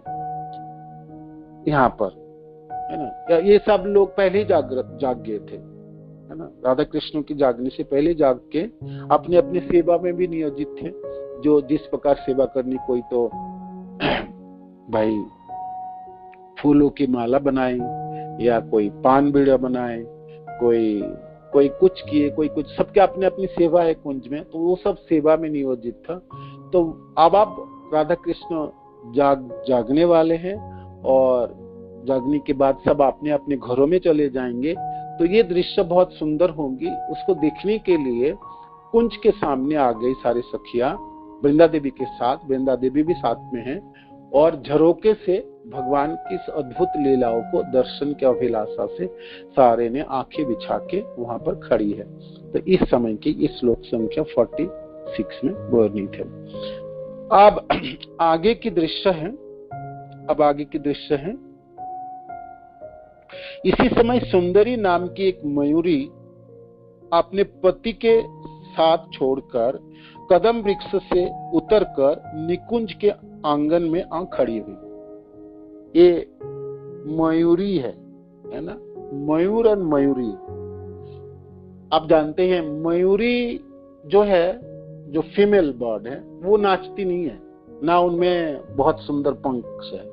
यहाँ पर, है ना। ये सब लोग पहले ही जाग गए थे, है ना, राधा कृष्ण की जागने से पहले जाग के अपने अपने सेवा में भी नियोजित थे। जो जिस प्रकार सेवा करनी, कोई तो भाई फूलों की माला बनाई, या कोई पान बीड़ा बनाए, कोई कुछ किए, कोई कुछ, सबके अपने अपनी सेवा है कुंज में, तो वो सब सेवा में नियोजित था। तो अब आप राधा कृष्ण जागने वाले हैं और जागने के बाद सब अपने अपने घरों में चले जाएंगे। तो ये दृश्य बहुत सुंदर होंगी। उसको देखने के लिए कुंज के सामने आ गई सारी सखियां वृंदा देवी के साथ, वृंदा देवी भी साथ में है, और झरोके से भगवान की इस अद्भुत लीलाओं को दर्शन के अभिलाषा से सारे ने आंखें बिछा के वहां पर खड़ी है। तो इस समय की इस श्लोक संख्या 46 में वर्णित है। अब आगे की दृश्य है, इसी समय सुंदरी नाम की एक मयूरी अपने पति के साथ छोड़कर कदम वृक्ष से उतरकर निकुंज के आंगन में आ खड़ी हुई। ये मयूरी है ना, मयूर और मयूरी। आप जानते हैं मयूरी जो है, जो फीमेल बर्ड है, वो नाचती नहीं है, ना उनमें बहुत सुंदर पंख है।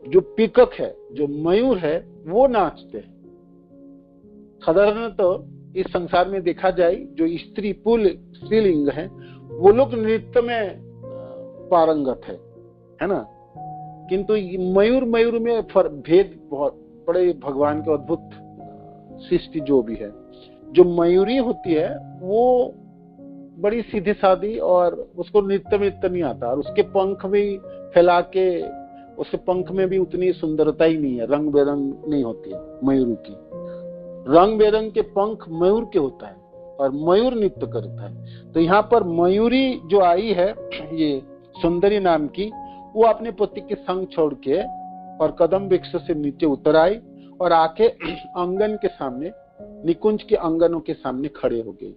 जो पीकक है, जो मयूर है, वो नाचते हैं। साधारणतः तो इस संसार में देखा जाए, जो स्त्री पुल स्त्रीलिंग है, वो लोग नृत्य में पारंगत है ना। किंतु मयूर में भेद बहुत बड़े, भगवान के अद्भुत सृष्टि जो भी है। जो मयूरी होती है वो बड़ी सीधी सादी, और उसको नृत्य में इतना नहीं आता, और उसके पंख भी फैला के, उसके पंख में भी उतनी सुंदरता ही नहीं है, रंग बेरंग नहीं होती है मयूर की। रंग बेरंग के पंख मयूर के होता है और मयूर नृत्य करता है। तो यहाँ पर मयूरी जो आई है, ये सुंदरी नाम की, वो अपने पति के संग छोड़ के और कदम वृक्ष से नीचे उतर आई और आके आंगन के सामने, निकुंज के आंगनों के सामने खड़े हो गई।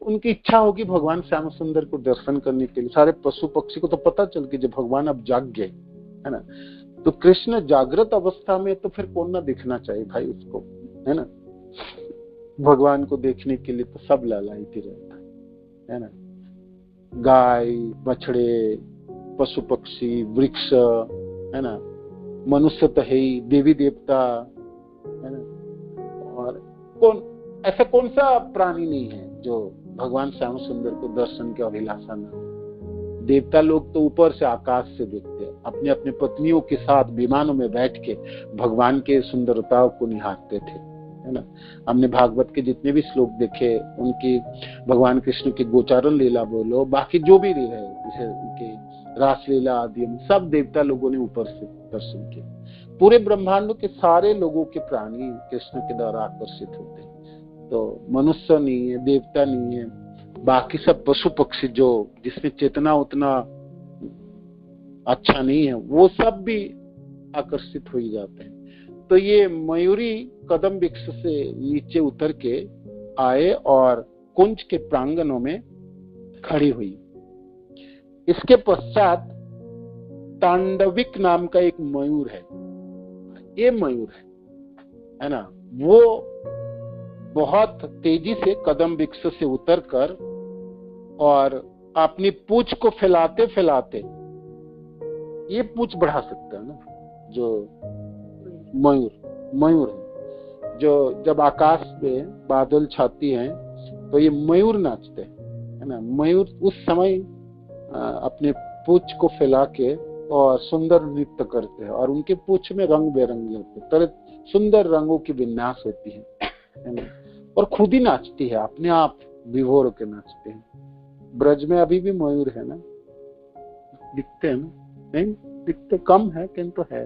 उनकी इच्छा होगी भगवान श्याम सुंदर को दर्शन करने के लिए। सारे पशु पक्षी को तो पता चल गया जब भगवान अब जाग गए, है ना। तो कृष्ण जागृत अवस्था में तो फिर कौन ना देखना चाहिए भाई उसको, है ना। भगवान को देखने के लिए तो सब लालायित रहता है ना। गाय, बछड़े, पशु पक्षी, वृक्ष, है ना, मनुष्य तो है ही, देवी देवता, है ना। और ऐसा कौन सा प्राणी नहीं है जो भगवान श्याम सुंदर को दर्शन के अभिलाषा न हो। देवता लोग तो ऊपर से आकाश से देखते हैं, अपने अपने पत्नियों के साथ विमानों में बैठ के भगवान के सुंदरताओं को निहारते थे, है ना। हमने भागवत के जितने भी श्लोक देखे, उनकी भगवान कृष्ण की गोचारण लीला बोलो, बाकी जो भी लीला है, जैसे उनकी रासलीला आदि, सब देवता लोगों ने ऊपर से दर्शन किए। पूरे ब्रह्मांड के सारे लोगों के प्राणी कृष्ण के द्वारा आकर्षित होते हैं। तो मनुष्य नहीं है, देवता नहीं है, बाकी सब पशु पक्षी जो जिसमें चेतना उतना अच्छा नहीं है, वो सब भी आकर्षित हो ही जाते हैं। तो ये मयूरी कदम वृक्ष से नीचे उतर के आए और कुंज के प्रांगणों में खड़ी हुई। इसके पश्चात तांडविक नाम का एक मयूर है। ये मयूर है ना, वो बहुत तेजी से कदम वृक्ष से उतरकर और अपनी पूंछ को फैलाते फैलाते, ये पूंछ बढ़ा सकता है ना, जो मयूर है, जो जब आकाश में बादल छाती हैं तो ये मयूर नाचते हैं, है ना। मयूर उस समय अपने पूंछ को फैला के और सुंदर नृत्य करते हैं, और उनके पूंछ में रंग बेरंगी होते हैं, तरह सुंदर रंगों की विन्यास होती है ना। और खुद ही नाचती है, अपने आप विभोर के नाचते हैं। ब्रज में अभी भी मयूर है ना, दिखते हैं ना, नहीं दिखते, कम है किंतु है,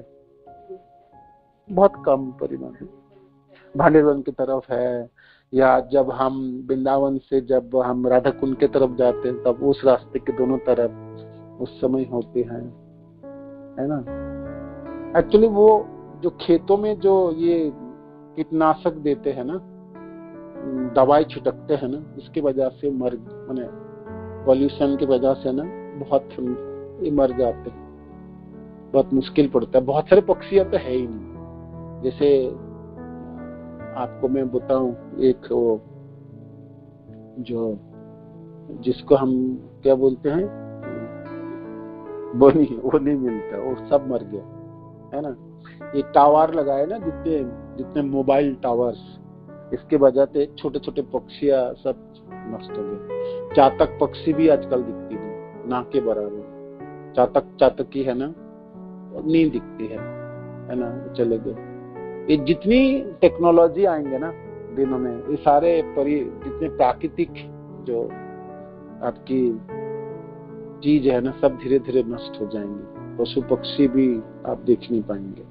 बहुत कम परिमाण है। भांडेरवन की तरफ है, या जब हम वृंदावन से जब हम राधा कुंड की तरफ जाते हैं तब उस रास्ते के दोनों तरफ उस समय होते हैं, है ना। एक्चुअली वो जो खेतों में जो ये कीटनाशक देते हैं ना, दवाई छिटकते हैं ना, उसकी वजह से माने पॉल्यूशन की वजह से ना बहुत मर जाते हैं, बहुत मुश्किल पड़ता है। बहुत सारे पक्षी तो है ही नहीं। जैसे आपको मैं बताऊं, एक वो जो जिसको हम क्या बोलते हैं, वो नहीं मिलता, वो सब मर गया, है ना। ये टावर लगाए ना, जितने जितने मोबाइल टावर्स, इसके वजह से छोटे छोटे पक्षियां सब नष्ट हो गए। चातक पक्षी भी आजकल दिखती नहीं, ना के बराबर। चातकी है ना, नहीं दिखती है ना, चले गए। ये जितनी टेक्नोलॉजी आएंगे ना दिनों में, ये सारे जितने प्राकृतिक जो आपकी चीज है ना, सब धीरे धीरे नष्ट हो जाएंगे। पशु पक्षी भी आप देख नहीं पाएंगे,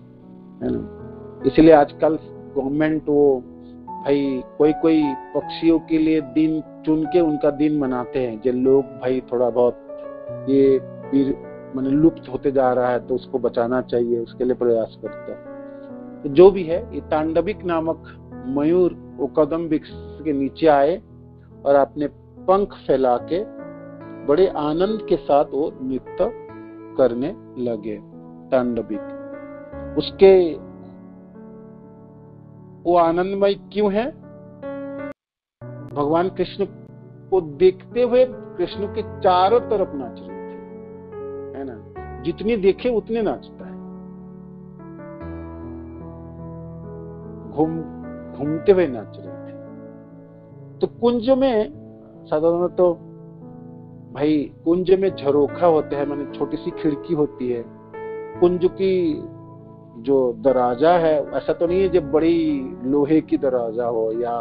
है ना। इसलिए आजकल गवर्नमेंट वो भाई कोई कोई पक्षियों के लिए दिन चुन के उनका दिन मनाते हैं। जो लोग भाई थोड़ा बहुत ये माने लुप्त होते जा रहा है तो उसको बचाना चाहिए, उसके लिए प्रयास करता है। तो जो भी है, ये तांडविक नामक मयूर वो कदम वृक्ष के नीचे आए और अपने पंख फैला के बड़े आनंद के साथ वो नृत्य करने लगे। तांडविक उसके वो आनंदमय क्यों है? भगवान कृष्ण को देखते हुए कृष्ण के चारों तरफ नाच रहे थे, है ना। जितनी देखे उतने नाचता है, घूमते हुए नाच रहे थे। तो कुंज में साधारणतः तो भाई कुंज में झरोखा होते हैं, माने छोटी सी खिड़की होती है। कुंज की जो दरवाजा है ऐसा तो नहीं है जब बड़ी लोहे की दरवाजा हो या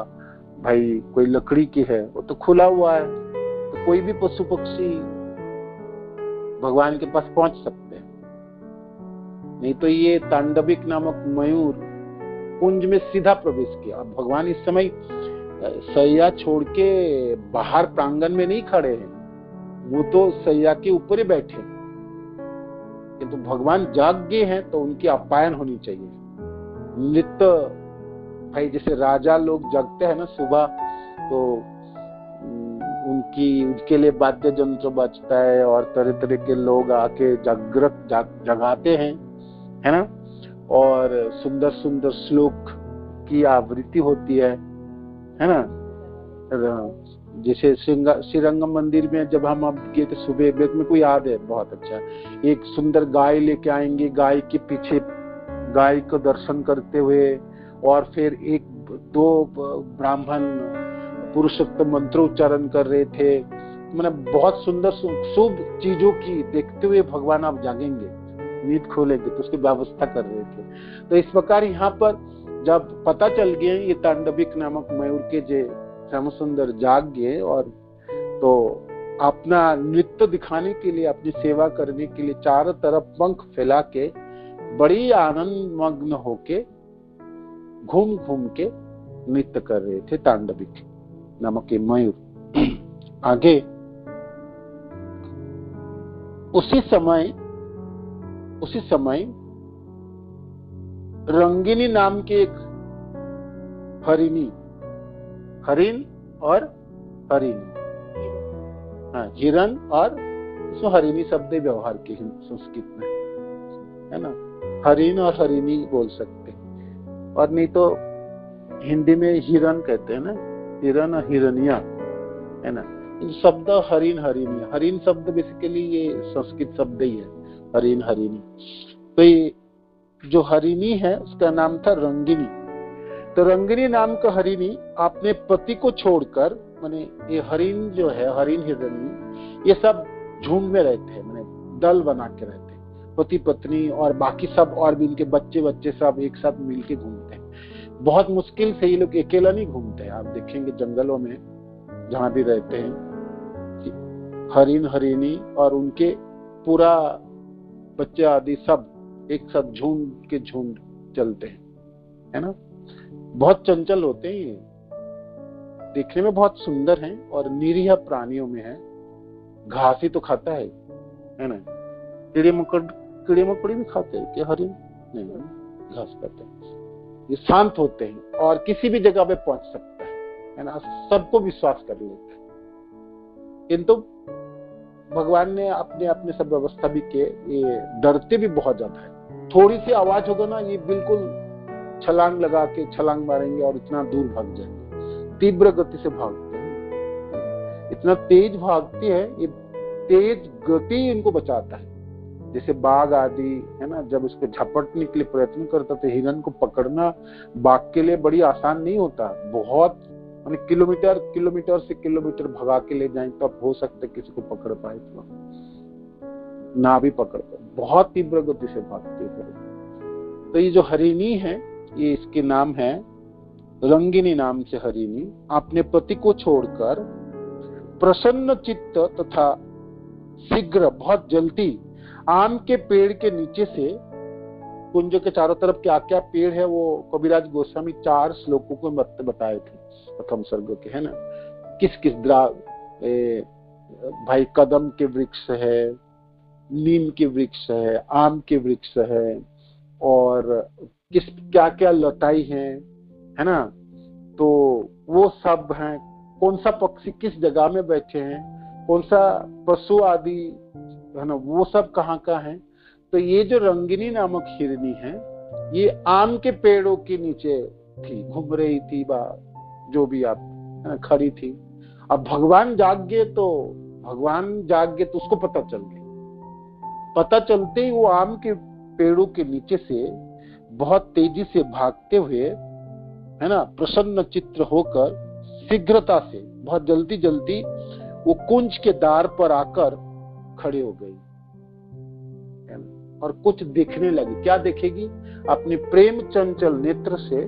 भाई कोई लकड़ी की है, वो तो खुला हुआ है, तो कोई भी पशु पक्षी भगवान के पास पहुंच सकते हैं। नहीं तो ये तांडविक नामक मयूर कुंज में सीधा प्रवेश किया। अब भगवान इस समय सैया छोड़ के बाहर प्रांगण में नहीं खड़े हैं, वो तो सैया के ऊपर ही बैठे। किंतु भगवान जाग गए हैं तो उनकी आप्यायन होनी चाहिए। नृत्य भाई जैसे राजा लोग जगते हैं ना सुबह, तो उनके लिए वाद्य यंत्र बजता है और तरह तरह के लोग आके जगाते हैं, है ना। और सुंदर सुंदर श्लोक की आवृत्ति होती है ना। जैसे श्रीरंगम मंदिर में जब हम अब गए थे सुबह, मेरे को याद है बहुत अच्छा, एक सुंदर गाय लेके आएंगे, गाय के पीछे गाय को दर्शन करते हुए, और फिर एक दो ब्राह्मण पुरुषोत्तम मंत्र उच्चारण कर रहे थे। मतलब बहुत सुंदर शुभ चीजों की देखते हुए भगवान आप जागेंगे, नींद खोलेंगे, तो उसकी व्यवस्था कर रहे थे। तो इस प्रकार यहाँ पर जब पता चल गया ये तांडविक नामक मयूर के जे श्याम सुंदर जाग गए, और तो अपना नृत्य दिखाने के लिए, अपनी सेवा करने के लिए चारों तरफ पंख फैला के बड़ी आनंद मग्न होके घूम घूम के नृत्य कर रहे थे। तांडविक नामक ये मयूर आगे उसी समय रंगिनी नाम के एक हरिण और हरिणी, हाँ हिरण और हरिणी शब्द व्यवहार के संस्कृत में, है ना। हरिण और हरिणी बोल सकते, और नहीं तो हिंदी में हिरण कहते हैं ना, हिरण और हिरनिया, है ना। शब्द हरिण हरिणी, हरिण शब्द बेसिकली ये संस्कृत शब्द ही है, हरिण हरिणी। तो ये जो हरिणी है उसका नाम था रंगिनी। तो रंगिनी नाम का हरिणी अपने पति को छोड़कर, माने ये हरिण जो है, हरिण हिरणी, ये सब झुंड में रहते हैं, माने दल बना के रहते हैं, पति पत्नी और बाकी सब, और भी इनके बच्चे सब एक साथ मिलके घूमते हैं। बहुत मुश्किल से ये लोग अकेला नहीं घूमते हैं। आप देखेंगे जंगलों में जहां भी रहते हैं, हरिण हरिणी और उनके पूरा बच्चे आदि सब एक साथ झुंड के झुंड चलते हैं, है ना। बहुत चंचल होते हैं ये, देखने में बहुत सुंदर हैं और निरीह प्राणियों में है। घास ही तो खाता है ना। कीड़े मकोड़े भी खाते हैं क्या हरिण? नहीं, घास खाते हैं। ये शांत होते हैं और किसी भी जगह पे पहुंच सकता है ना, सबको विश्वास कर लेता है। किंतु भगवान ने अपने सब व्यवस्था भी किए। ये डरते भी बहुत ज्यादा है, थोड़ी सी आवाज होगा ना ये बिल्कुल छलांग लगा के छलांग मारेंगे और इतना दूर भाग जाएंगे। तीव्र गति से भागते हैं, इतना तेज भागते हैं, ये तेज गति इनको बचाता है। जैसे बाघ आदि है ना, जब उसको झपटने के लिए प्रयत्न करता तो हिरन को पकड़ना बाघ के लिए बड़ी आसान नहीं होता। बहुत किलोमीटर किलोमीटर से किलोमीटर भगा के ले जाएं तब हो सकता है किसी को पकड़ पाए, तो ना भी पकड़ पाए, बहुत तीव्र गति से भागते हैं। तो ये जो हरिणी है, ये इसके नाम है रंगिनी नाम से हरिणी, अपने पति को छोड़कर प्रसन्न चित्त तथा शीघ्र बहुत जल्दी आम के पेड़ के नीचे से, कुंज के चारों तरफ क्या क्या पेड़ है वो कविराज गोस्वामी 4 श्लोकों को बताए थे प्रथम सर्ग के, है ना। किस किस भाई कदम के वृक्ष है, नीम के वृक्ष है, आम के वृक्ष है, और किस क्या क्या लताई है ना। तो वो सब हैं, कौन सा पक्षी किस जगह में बैठे हैं, कौन सा पशु आदि है ना, वो सब कहाँ का है। तो ये जो रंगिनी नामक हिरनी है, ये आम के पेड़ों के नीचे थी, घूम रही थी, जो भी आप खड़ी थी। अब भगवान जाग गए तो उसको पता चल गया। पता चलते ही वो आम के पेड़ों के नीचे से बहुत तेजी से भागते हुए, है ना, प्रसन्न चित्त होकर शीघ्रता से बहुत जल्दी जल्दी वो कुंज के द्वार पर आकर खड़े हो गई और कुछ देखने लगी। क्या देखेगी? अपने प्रेम चंचल नेत्र से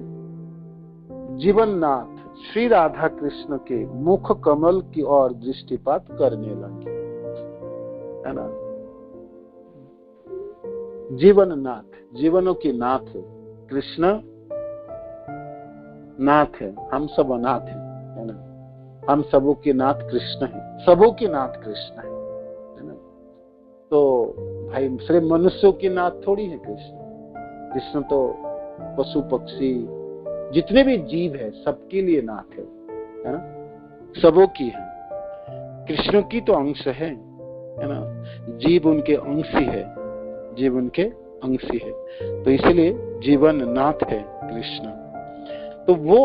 जीवननाथ श्री राधा कृष्ण के मुख कमल की ओर दृष्टिपात करने लगी, है ना। जीवननाथ, जीवनों के नाथ है कृष्ण, नाथ है, हम सब अनाथ है ना। हम सबों के नाथ कृष्ण है, सबों के नाथ कृष्ण है ना। तो भाई सिर्फ मनुष्यों के नाथ थोड़ी है कृष्ण। कृष्ण तो पशु पक्षी जितने भी जीव है सबके लिए नाथ है ना, सबों की है। कृष्ण की तो अंश है ना, जीव उनके अंशी है, जीव उनके अंशी है, तो इसलिए जीवन नाथ है कृष्ण। तो वो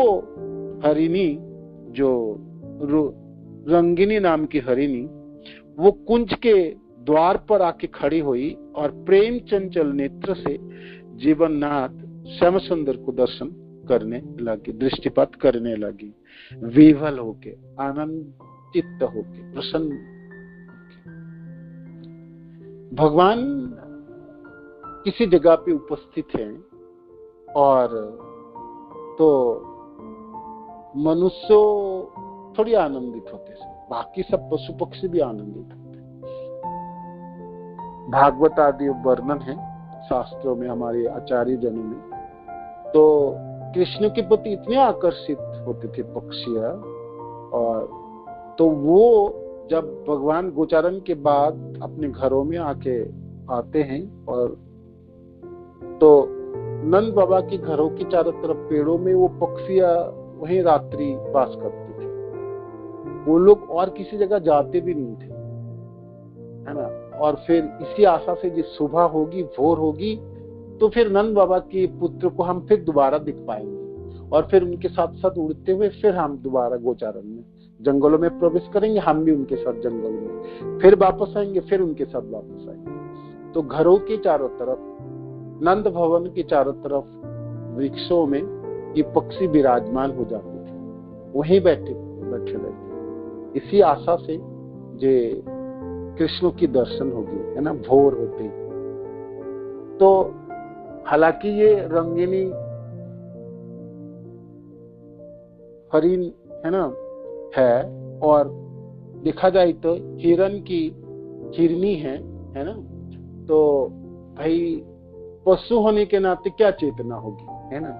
हरिणी जो रंगिनी नाम की हरिणी, वो कुंज के द्वार पर आके खड़ी हुई और प्रेम चंचल नेत्र से जीवननाथ श्याम सुंदर को दर्शन करने लगी, दृष्टिपात करने लगी, विह्वल होके, आनंदित होके, प्रसन्न होके। भगवान किसी जगह पे उपस्थित हैं और तो मनुष्य थोड़ी आनंदित होते हैं, बाकी सब पशु पक्षी भी आनंदित होते हैं। भागवत आदि वर्णन है शास्त्रों में, हमारे आचार्य जनों में, तो कृष्ण के प्रति इतने आकर्षित होते थे पक्षियां, और तो वो जब भगवान गोचारण के बाद अपने घरों में आते हैं, और तो नंद बाबा के घरों के चारों तरफ पेड़ों में वो पक्षियां वहीं रात्रि वास करते थे। वो लोग और किसी जगह जाते भी नहीं थे, है ना। और फिर इसी आशा से जिस सुबह होगी, भोर होगी, तो फिर नंद बाबा के पुत्र को हम फिर दोबारा दिख पाएंगे, और फिर उनके साथ साथ उड़ते हुए फिर हम दोबारा गोचारण में जंगलों में प्रवेश करेंगे, हम भी उनके साथ जंगल में फिर वापस आएंगे, फिर उनके साथ वापस आएंगे। तो घरों के चारों तरफ, नंद भवन के चारों तरफ वृक्षों में ये पक्षी विराजमान हो जाते थे, वहीं बैठे रहते, इसी आशा से जे कृष्ण की दर्शन होगी, है ना, भोर होते। तो हालांकि ये रंगिनी हरिण है ना है, और देखा जाए तो हिरण की हिरनी है ना। तो भाई पशु होने के नाते क्या चेतना होगी, है ना,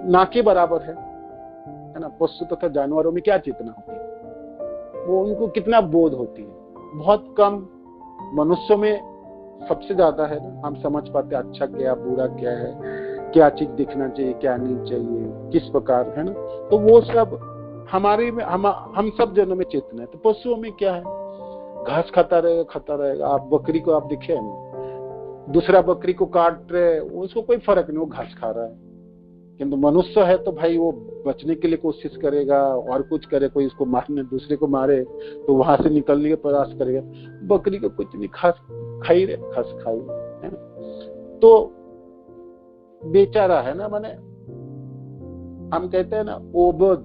ना के बराबर है ना। पशु तथा जानवरों में क्या चेतना होती है, वो उनको कितना बोध होती है, बहुत कम। मनुष्यों में सबसे ज्यादा है ना, हम समझ पाते अच्छा क्या बुरा क्या है, क्या चीज दिखना चाहिए क्या नहीं चाहिए, किस प्रकार, है ना। तो वो सब हमारे में हम सब जनों में चेतना है। तो पशुओं में क्या है, घास खाता रहेगा। आप बकरी को आप देखे नहीं, दूसरा बकरी को काट रहे, उसको कोई फर्क नहीं, वो घास खा रहा है, किंतु मनुष्य है तो भाई वो बचने के लिए कोशिश करेगा और कुछ करे, कोई इसको मारने दूसरे को मारे तो वहां से निकलने का प्रयास करेगा। बकरी को कुछ नहीं, खस खाई है ना। तो बेचारा है ना, माने हम कहते हैं ना ओबोध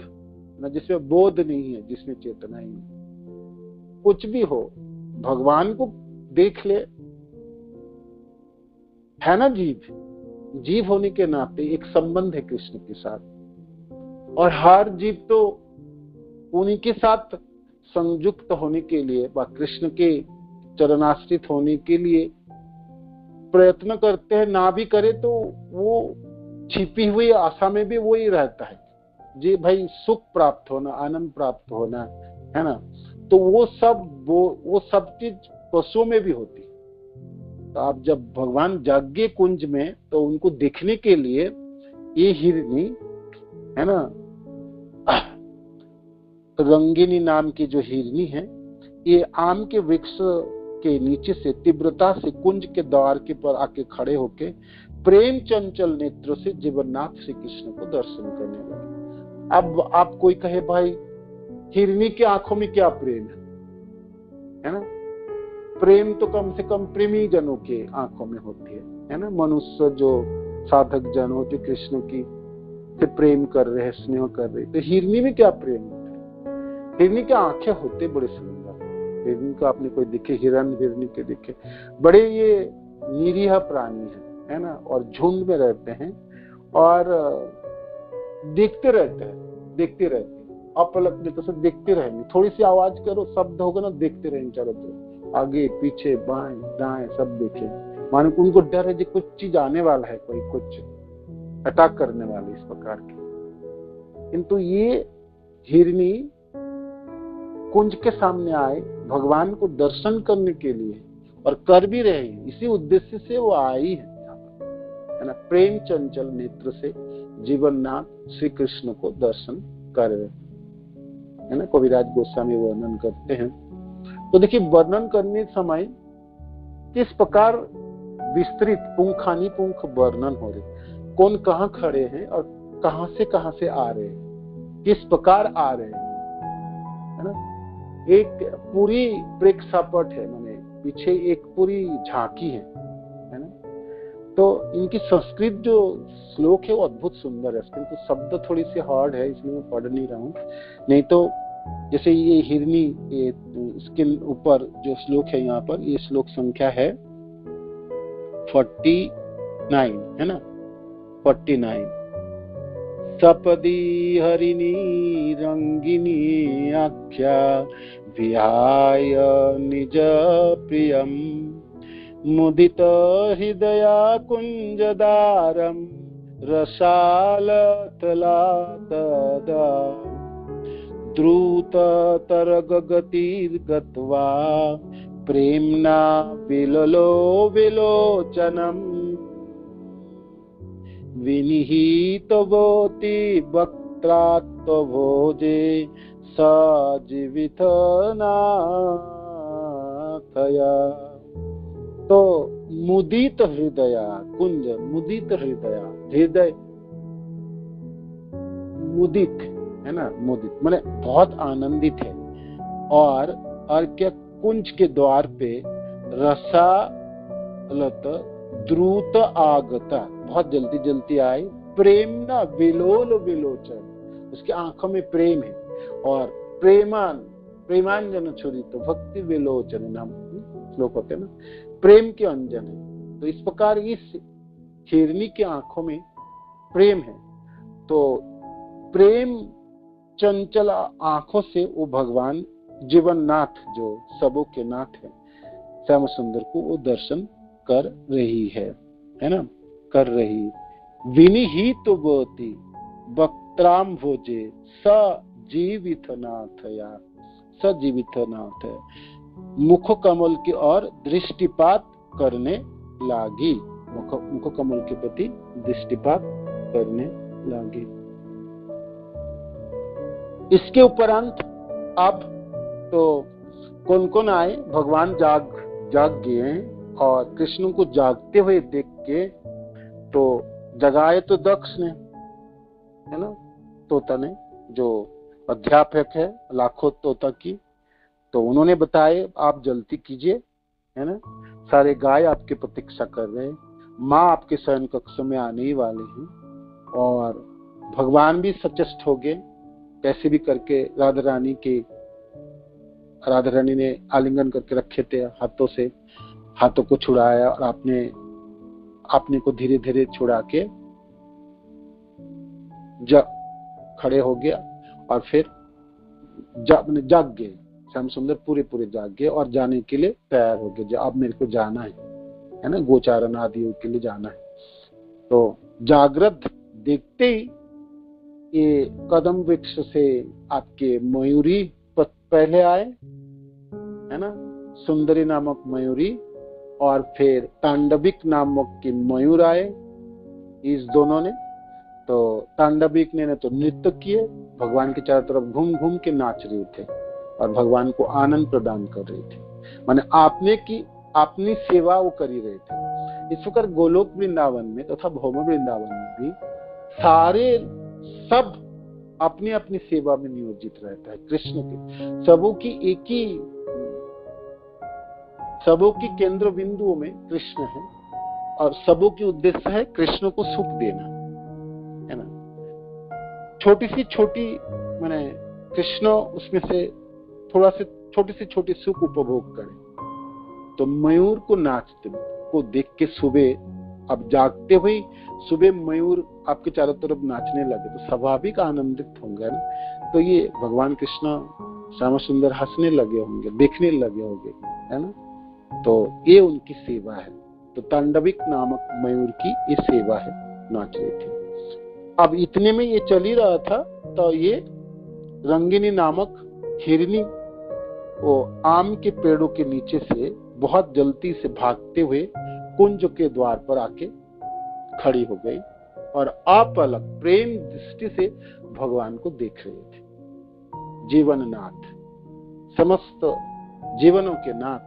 ना, जिसमें बोध नहीं है, जिसमें चेतना ही नहीं। कुछ भी हो भगवान को देख ले, है ना। जीव होने के नाते एक संबंध है कृष्ण के साथ, और हर जीव तो उन्हीं के साथ संयुक्त होने के लिए व कृष्ण के चरणाश्रित होने के लिए प्रयत्न करते हैं। ना भी करे तो वो छिपी हुई आशा में भी वो ही रहता है जी, भाई सुख प्राप्त होना, आनंद प्राप्त होना, है ना। तो वो सब चीज पशुओं में भी होती है। तो आप जब भगवान जागे कुंज में, तो उनको देखने के लिए ये हिरनी, है ना, रंगिनी नाम की जो हिरनी है, ये आम के वृक्ष के नीचे से तीव्रता से कुंज के द्वार के पर आके खड़े होके प्रेम चंचल नेत्र से जगन्नाथ श्री कृष्ण को दर्शन करने लगे। अब आप कोई कहे भाई हिरनी की आंखों में क्या प्रेम है ना। प्रेम तो कम से कम प्रेमी जनों के आंखों में होती है ना। मनुष्य जो साधक जन होते कृष्ण की से प्रेम कर रहे हैं, स्नेह कर रहे, तो हिरनी में क्या प्रेम होता है। हिरनी के आंखें होते बड़े सुंदर। हिरनी को आपने कोई देखे, हिरण हिरनी के देखे, बड़े ये निरीह प्राणी है ना, और झुंड में रहते हैं और देखते रहते हैं, अपलकने तो सब देखते रहेंगे। थोड़ी सी आवाज करो, शब्द होगा ना, देखते रहेंगे चारों तरफ, आगे पीछे बाएं दाएं सब देखे, मानो उनको डर है कि कुछ चीज आने वाला है, कोई कुछ अटैक करने वाले, इस प्रकार के। किंतु ये हिरनी कुंज के सामने आए भगवान को दर्शन करने के लिए, और कर भी रहे हैं, इसी उद्देश्य से वो आई है यहाँ पर, है ना। प्रेम चंचल नेत्र से जीवननाथ श्री कृष्ण को दर्शन कर रहे, है ना। कविराज गोस्वामी वर्णन करते हैं। तो देखिए, वर्णन करने समय किस प्रकार विस्तृत पुंखानुपुंख वर्णन हो रहे, कौन कहाँ खड़े हैं और कहां से आ रहे हैं, किस प्रकार आ रहे हैं, है ना। एक पूरी प्रेक्षापट है, माने पीछे एक पूरी झांकी है ना। तो इनकी संस्कृत जो श्लोक है वो अद्भुत सुंदर है, किंतु शब्द थोड़ी सी हार्ड है, इसलिए मैं पढ़ नहीं रहा हूँ। नहीं तो जैसे ये हिरनी, ये इसके ऊपर जो श्लोक है यहाँ पर, ये श्लोक संख्या है 49, है ना, 49। सपदी हरिणी रंगिनी आख्या विहाय निज प्रियम मुदित हृदया कुंजदारम रसालतलातदा द्रुत तरगगतिर्गत्वा प्रेम्णा विललो विलोचनम विनिहितवती वक्त्रात्वभोजे सजीवितनाथया। तो मुदित हृदया कुंज, मुदित हृदय मुदित है ना, मुदित माने बहुत आनंदित है। और क्या, कुंज के द्वार पे रसालत द्रुत आगता, बहुत जल्दी जल्दी आई, प्रेम ना विलोल विलोचन, उसकी आंखों में प्रेम है। और प्रेमांजन छुरी तो भक्ति विलोचन नाम श्लोक होते हैं ना, प्रेम के अंजन है। तो इस प्रकार इस हिरनी की आंखों में प्रेम है। तो प्रेम चंचल आंखों से वो भगवान जीवननाथ, जो सबों के नाथ है, श्याम सुंदर को वो दर्शन कर रही है ना, कर रही। विनिहित बोती वक्त्राम भोजे सजीवित नाथया, सजीवित नाथ है, मुख कमल की ओर दृष्टिपात करने लागी, मुख कमल के प्रति दृष्टिपात करने लागी। इसके उपरांत अब तो कौन कौन आए, भगवान जाग गए और कृष्ण को जागते हुए देख के तो जगाए तो दक्ष ने, है ना, तोता ने, जो अध्यापक है लाखों तोता की, तो उन्होंने बताए आप जल्दी कीजिए, है ना, सारे गाय आपकी प्रतीक्षा कर रहे हैं, माँ आपके शयन कक्ष में आने ही वाले हैं। और भगवान भी सचेष्ट हो गए, कैसे भी करके राधा रानी ने आलिंगन करके रखे थे हाथों से, हाथों को छुड़ाया और आपने को धीरे धीरे छुड़ा के खड़े हो गया और फिर जाग गए। श्याम सुंदर पूरे जाग गए और जाने के लिए तैयार हो गए, जो अब मेरे को जाना है ना, गोचारण आदि के लिए जाना है। तो जागृत देखते ही ये कदम वृक्ष से आपके मयूरी पहले आए, है ना, सुंदरी नामक मयूरी, और फिर तांडविक नामक की मयूर आए, इस दोनों ने। तो तांडविक ने तो नृत्य किए, भगवान के चारों तरफ घूम घूम के नाच रहे थे और भगवान को आनंद प्रदान कर रहे थे, माने अपनी सेवा वो कर ही रहे थे। इस प्रकार गोलोक वृंदावन में तथा भौम वृंदावन में भी सारे सब अपनी अपनी सेवा में नियोजित रहता है कृष्ण के। सबों की केंद्र बिंदुओं में कृष्ण है और सबों की उद्देश्य है कृष्ण को सुख देना, है ना। छोटी सी छोटी माने कृष्ण उसमें से थोड़ा से छोटी से छोटी सुख उपभोग करे। तो मयूर को नाचते को देख के सुबह अब जागते हुए सुबह मयूर आपके चारों तरफ नाचने लगे तो स्वाभाविक आनंदित होंगे ना। तो ये भगवान कृष्ण श्याम सुंदर हंसने लगे होंगे, देखने लगे होंगे, है ना। तो ये उनकी सेवा है। तो तांडविक नामक मयूर की ये सेवा है, नाच रही थी। अब इतने में ये चल ही रहा था तो ये रंगिनी नामक हिरनी वो आम के पेड़ों के नीचे से बहुत जल्दी से भागते हुए कुंज के द्वार पर आके खड़ी हो गई और अपलक प्रेम दृष्टि से भगवान को देख रहे थे। जीवननाथ, समस्त जीवनों के नाथ,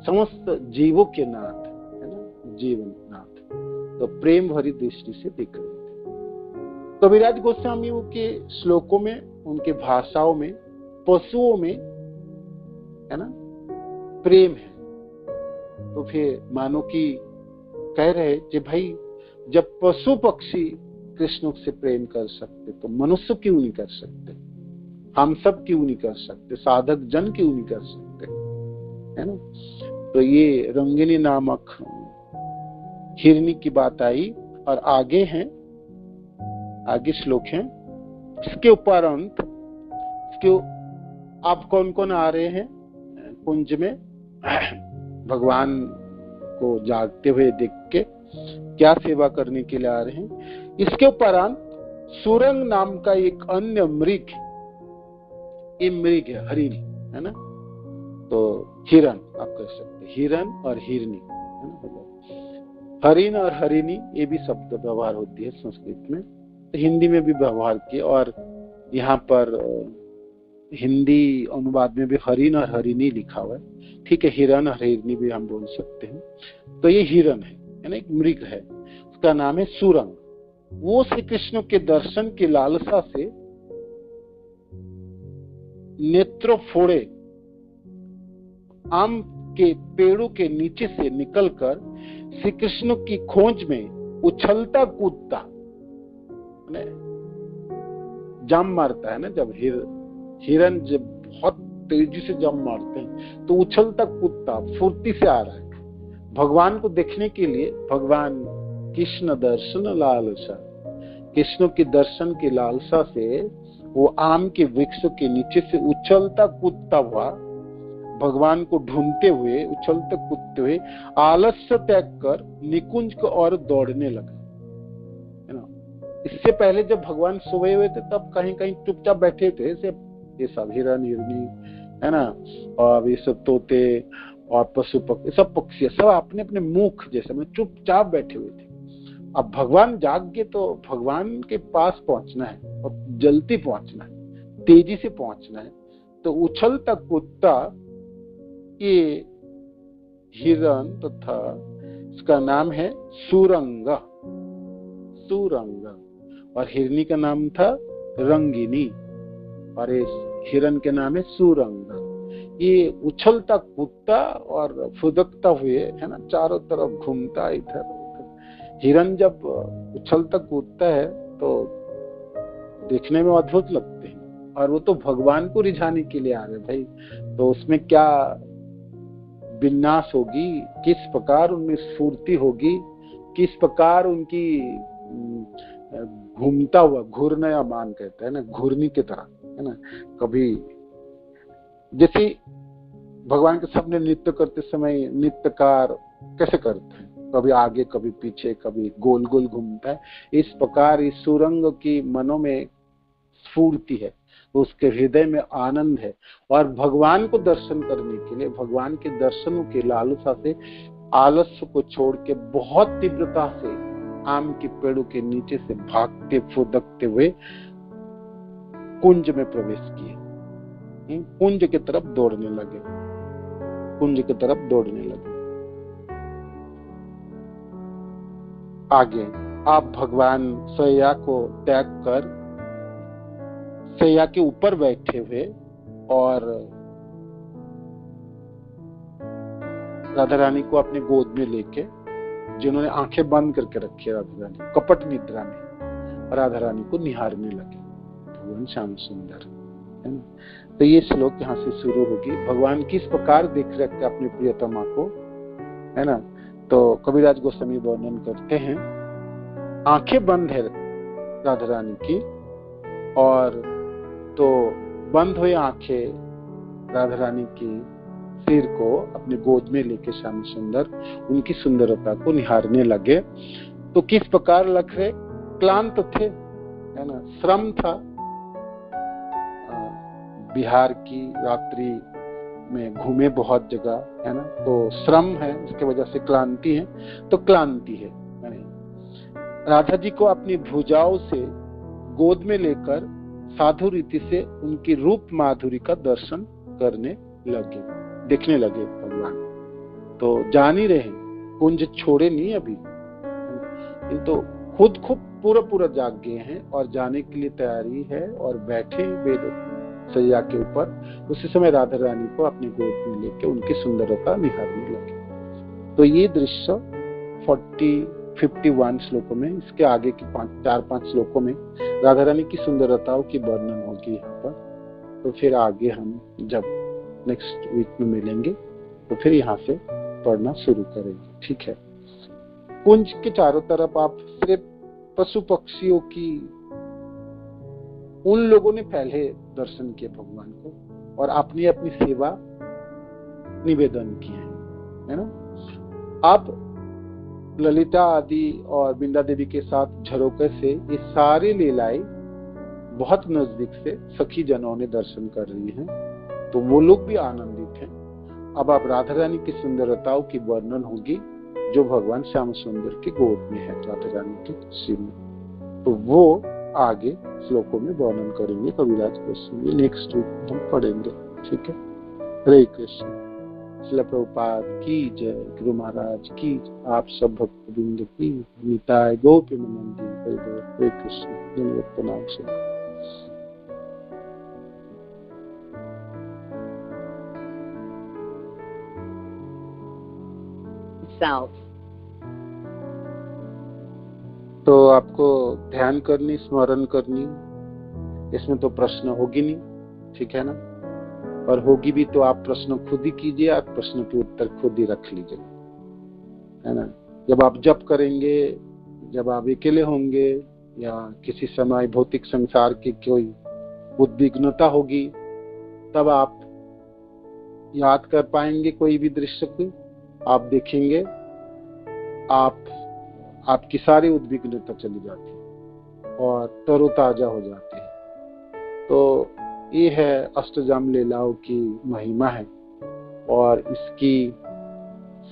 समस्त जीवों के नाथ, है ना, जीवननाथ। तो प्रेम भरी दृष्टि से देख रहे थे। कविराज गोस्वामी के श्लोकों में, उनके भाषाओं में, पशुओं में, है ना, प्रेम है। तो फिर मानो कि कह रहे कि भाई जब पशु पक्षी कृष्ण से प्रेम कर सकते तो मनुष्य क्यों नहीं कर सकते, हम सब क्यों नहीं कर सकते, साधक जन क्यों नहीं कर सकते, है ना। तो ये रंगिनी नामक हिरनी की बात आई और आगे श्लोक हैं। इसके उपरांत आप कौन कौन आ रहे हैं कुंज में भगवान को जागते हुए देख के क्या सेवा करने के लिए आ रहे हैं। इसके उपरांत सुरंग नाम का एक अन्य मृग, ये मृग है हरिणी, है ना। तो हिरन आप कह सकते हैं, हिरन और हिरनी, है ना। हरिण और हरिणी ये भी शब्द व्यवहार होती है संस्कृत में, हिंदी में भी व्यवहार किए और यहाँ पर हिंदी अनुवाद में भी हरिण और हरिणी लिखा हुआ है। ठीक है, हिरन और हिरनी भी हम बोल सकते हैं। तो ये हिरन है ना, एक मृग है, उसका नाम है सुरंग। वो श्री कृष्ण के दर्शन की लालसा से नेत्र फोड़े आम के पेड़ों के नीचे से निकलकर श्री कृष्ण की खोज में उछलता कूदता, जम मारता है ना, जब हिरन जब बहुत तेजी से जम मारते हैं तो उछलता कूदता फुर्ती से आ रहा है भगवान को देखने के लिए। भगवान कृष्ण दर्शन लालसा, कृष्ण के दर्शन की लालसा से वो आम के वृक्ष के नीचे से उछलता कूदता हुआ भगवान को ढूंढते हुए, उछलते कूदते हुए आलस्य त्याग कर निकुंज को और दौड़ने लगा, है ना। इससे पहले जब भगवान सोए हुए थे तब कहीं कहीं चुपचाप बैठे थे, ये सब हिरन हिरनी, है ना, और ये सब तोते और पशु पक्षी, सब पक्षी सब अपने अपने मुख जैसे में चुपचाप बैठे हुए थे। अब भगवान जाग गए तो भगवान के पास पहुंचना है और जल्दी पहुंचना है, तेजी से पहुंचना है। तो उछलता कूदता ये हिरन तथा इसका नाम है सुरंग। और हिरनी का नाम था रंगिनी, और इस हिरण के नाम है सुरंग। ये उछलता कूदता और फुदकता हुए, है ना, चारों तरफ घूमता इधर उधर। हिरण जब उछलता कूदता है तो देखने में अद्भुत लगते हैं, और वो तो भगवान को रिझाने के लिए आ रहे भाई, तो उसमें क्या विन्यास होगी, किस प्रकार उनमें स्फूर्ति होगी, किस प्रकार उनकी घूमता हुआ, घूर्णयमान कहते हैं ना, घूर्णी की तरह, है ना। कभी जैसे भगवान के सामने नृत्य करते समय नृत्यकार कैसे करते हैं, कभी आगे कभी पीछे, कभी गोल गोल घूमता है, इस प्रकार इस सुरंग की मनों में स्फूर्ति है, उसके हृदय में आनंद है, और भगवान को दर्शन करने के लिए, भगवान के दर्शनों की लालसा से आलस्य को छोड़ के बहुत तीव्रता से आम के पेड़ों के नीचे से भागते फुदकते हुए कुंज में प्रवेश किए, कुंज की तरफ दौड़ने लगे, कुंज की तरफ दौड़ने लगे। आगे आप भगवान सैया को त्याग कर सैया के ऊपर बैठे हुए और राधा रानी को अपने गोद में लेके, जिन्होंने आंखें बंद करके रखी है राधा रानी कपट निद्रा में, राधा रानी को निहारने लगे भगवान श्याम सुंदर, है ना। तो ये श्लोक यहाँ से शुरू होगी। भगवान किस प्रकार देख रहे अपने प्रियतमा को, है ना। तो कबीरदास गोस्वामी वर्णन करते हैं, आंखें बंद है राधा रानी की, और तो बंद हुई आंखें राधा रानी की सिर को अपने गोद में लेके श्याम सुंदर उनकी सुंदरता को निहारने लगे। तो किस प्रकार लग रहे, क्लांत थे, है ना, श्रम था, बिहार की रात्रि में घूमे बहुत जगह, है ना, तो श्रम है, उसके वजह से क्लांति है, तो क्लांति है। राधा जी को अपनी भुजाओं से गोद में लेकर साधु रीति से उनकी रूप माधुरी का दर्शन करने लगे, देखने लगे भगवान। तो जान ही रहे, कुंज छोड़े नहीं अभी, तो खुद पूरा जाग गए हैं और जाने के लिए तैयारी है, और बैठे बेड सैया के ऊपर। उसी समय राधा रानी को अपनी गोद में लेके उनकी सुंदरता निहारने लगे। तो ये दृश्य 51 श्लोकों में, इसके आगे की 4-5 श्लोकों में राधा रानी की सुंदरताओं की वर्णन होगी यहाँ पर। तो फिर आगे हम जब नेक्स्ट वीक में मिलेंगे तो फिर यहाँ से पढ़ना शुरू करेंगे, ठीक है। कुंज के चारों तरफ आप सिर्फ पशु पक्षियों की, उन लोगों ने पहले दर्शन किए भगवान को और अपनी अपनी सेवा निवेदन किए हैं, है ना। आप ललिता आदि और बिंदा देवी के साथ झरोके से ये सारी लीलाएं बहुत नजदीक से सखी जनों ने दर्शन कर रही हैं, तो वो लोग भी आनंदित हैं। अब आप राधा रानी की सुंदरताओं की वर्णन होगी जो भगवान श्याम सुंदर के गोद में है, राधा रानी के सिर में, तो वो आगे श्लोकों में वर्णन करेंगे कबीरदास गोस्वामी। नेक्स्ट वीक हम पढ़ेंगे, ठीक है। हरे कृष्ण। श्रील प्रभुपाद की जय, गुरु महाराज की, आप सब भक्त वृंद की, निताय गोपी नंदी, हरे कृष्ण। धन्यवाद, प्रणाम से। तो आपको ध्यान करनी, स्मरण करनी, इसमें तो प्रश्न होगी नहीं, ठीक है ना। और होगी भी तो आप प्रश्न खुद ही कीजिए, आप प्रश्न के उत्तर खुद ही रख लीजिए, है ना। जब आप जप करेंगे, जब आप अकेले होंगे, या किसी समय भौतिक संसार की कोई उद्विग्नता होगी, तब आप याद कर पाएंगे कोई भी दृश्य को, आप देखेंगे, आपकी सारी उद्विग्नता चली जाती है और तरोताजा हो जाती है। तो ये है अष्टजाम लीलाओं की महिमा है, और इसकी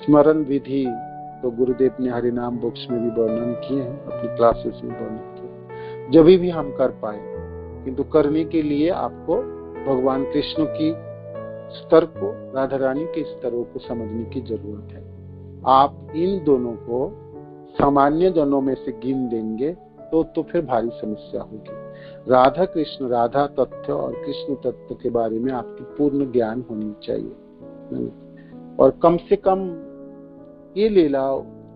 स्मरण विधि तो गुरुदेव ने हरिनाम बुक्स में भी वर्णन किए हैं, अपनी क्लासेस में वर्णन किए, जब भी हम कर पाए। किंतु करने के लिए आपको भगवान कृष्ण की स्तर को, राधा रानी के स्तरों को समझने की जरूरत है। आप इन दोनों को सामान्य जनों में से गिन देंगे तो फिर भारी समस्या होगी। राधा कृष्ण, राधा तत्व और कृष्ण तत्व के बारे में आपकी पूर्ण ज्ञान होनी चाहिए, और कम से कम ये लीला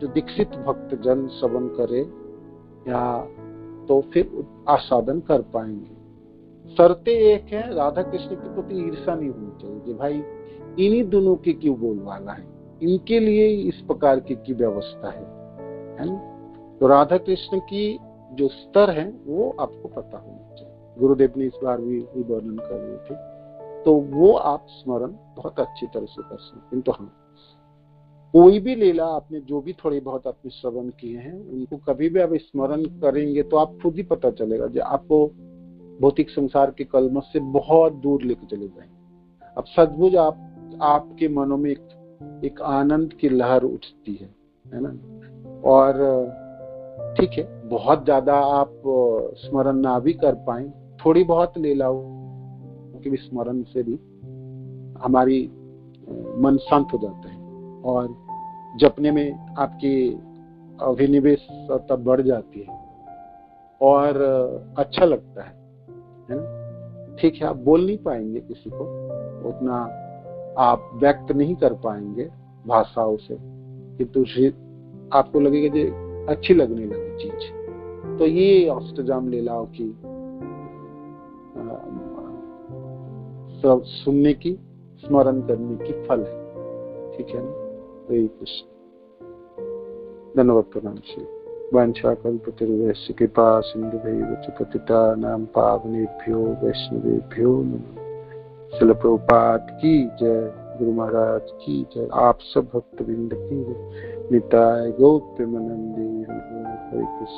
जो दीक्षित भक्तजन श्रवण करे या तो फिर आस्वादन कर पाएंगे। शर्तें एक है, राधा कृष्ण के प्रति ईर्षा नहीं होनी चाहिए कि भाई इन्हीं दोनों की क्यों बोलवाला है, इनके लिए इस प्रकार की व्यवस्था है ना। तो राधा कृष्ण की जो स्तर है वो आपको पता होना चाहिए। गुरुदेव ने इस बार भी वर्णन कर रहे थे, तो वो आप स्मरण बहुत अच्छी तरह से कर सकते। किंतु हाँ, कोई भी लीला आपने जो भी थोड़ी बहुत आपने श्रवण किए हैं उनको कभी भी आप स्मरण करेंगे तो आप खुद ही पता चलेगा जो आपको भौतिक संसार के कलमश से बहुत दूर लेके चले जाएंगे। अब सचमुच आपके मनों में एक आनंद की लहर उठती है ना। और ठीक है, बहुत ज्यादा आप स्मरण ना भी कर पाए, थोड़ी बहुत लीलाओं के स्मरण से भी हमारी मन शांत हो जाता है और जपने में आपकी अभिनिवेशता बढ़ जाती है और अच्छा लगता है ना। ठीक है, आप बोल नहीं पाएंगे किसी को, उतना आप व्यक्त नहीं कर पाएंगे भाषाओं से, किंतु आपको लगेगा कि अच्छी लगने लगी चीज। तो ये अष्टजाम लीलाओं की सब सुनने की, स्मरण करने की फल है। ठीक है ना। हरे कृष्ण। धन्यवाद। प्रणाम श्री वाञ्छाकल्पतरुभ्यश्च कृपा सिन्धुभैव च पतितानां पावनेभ्यो वैष्णवेभ्यो नमः। श्रील प्रभुपाद की जय, गुरु महाराज की जय, आप सब भक्तवृंद की जय। निताय गौर प्रेमानंदी। हरे कृष्ण।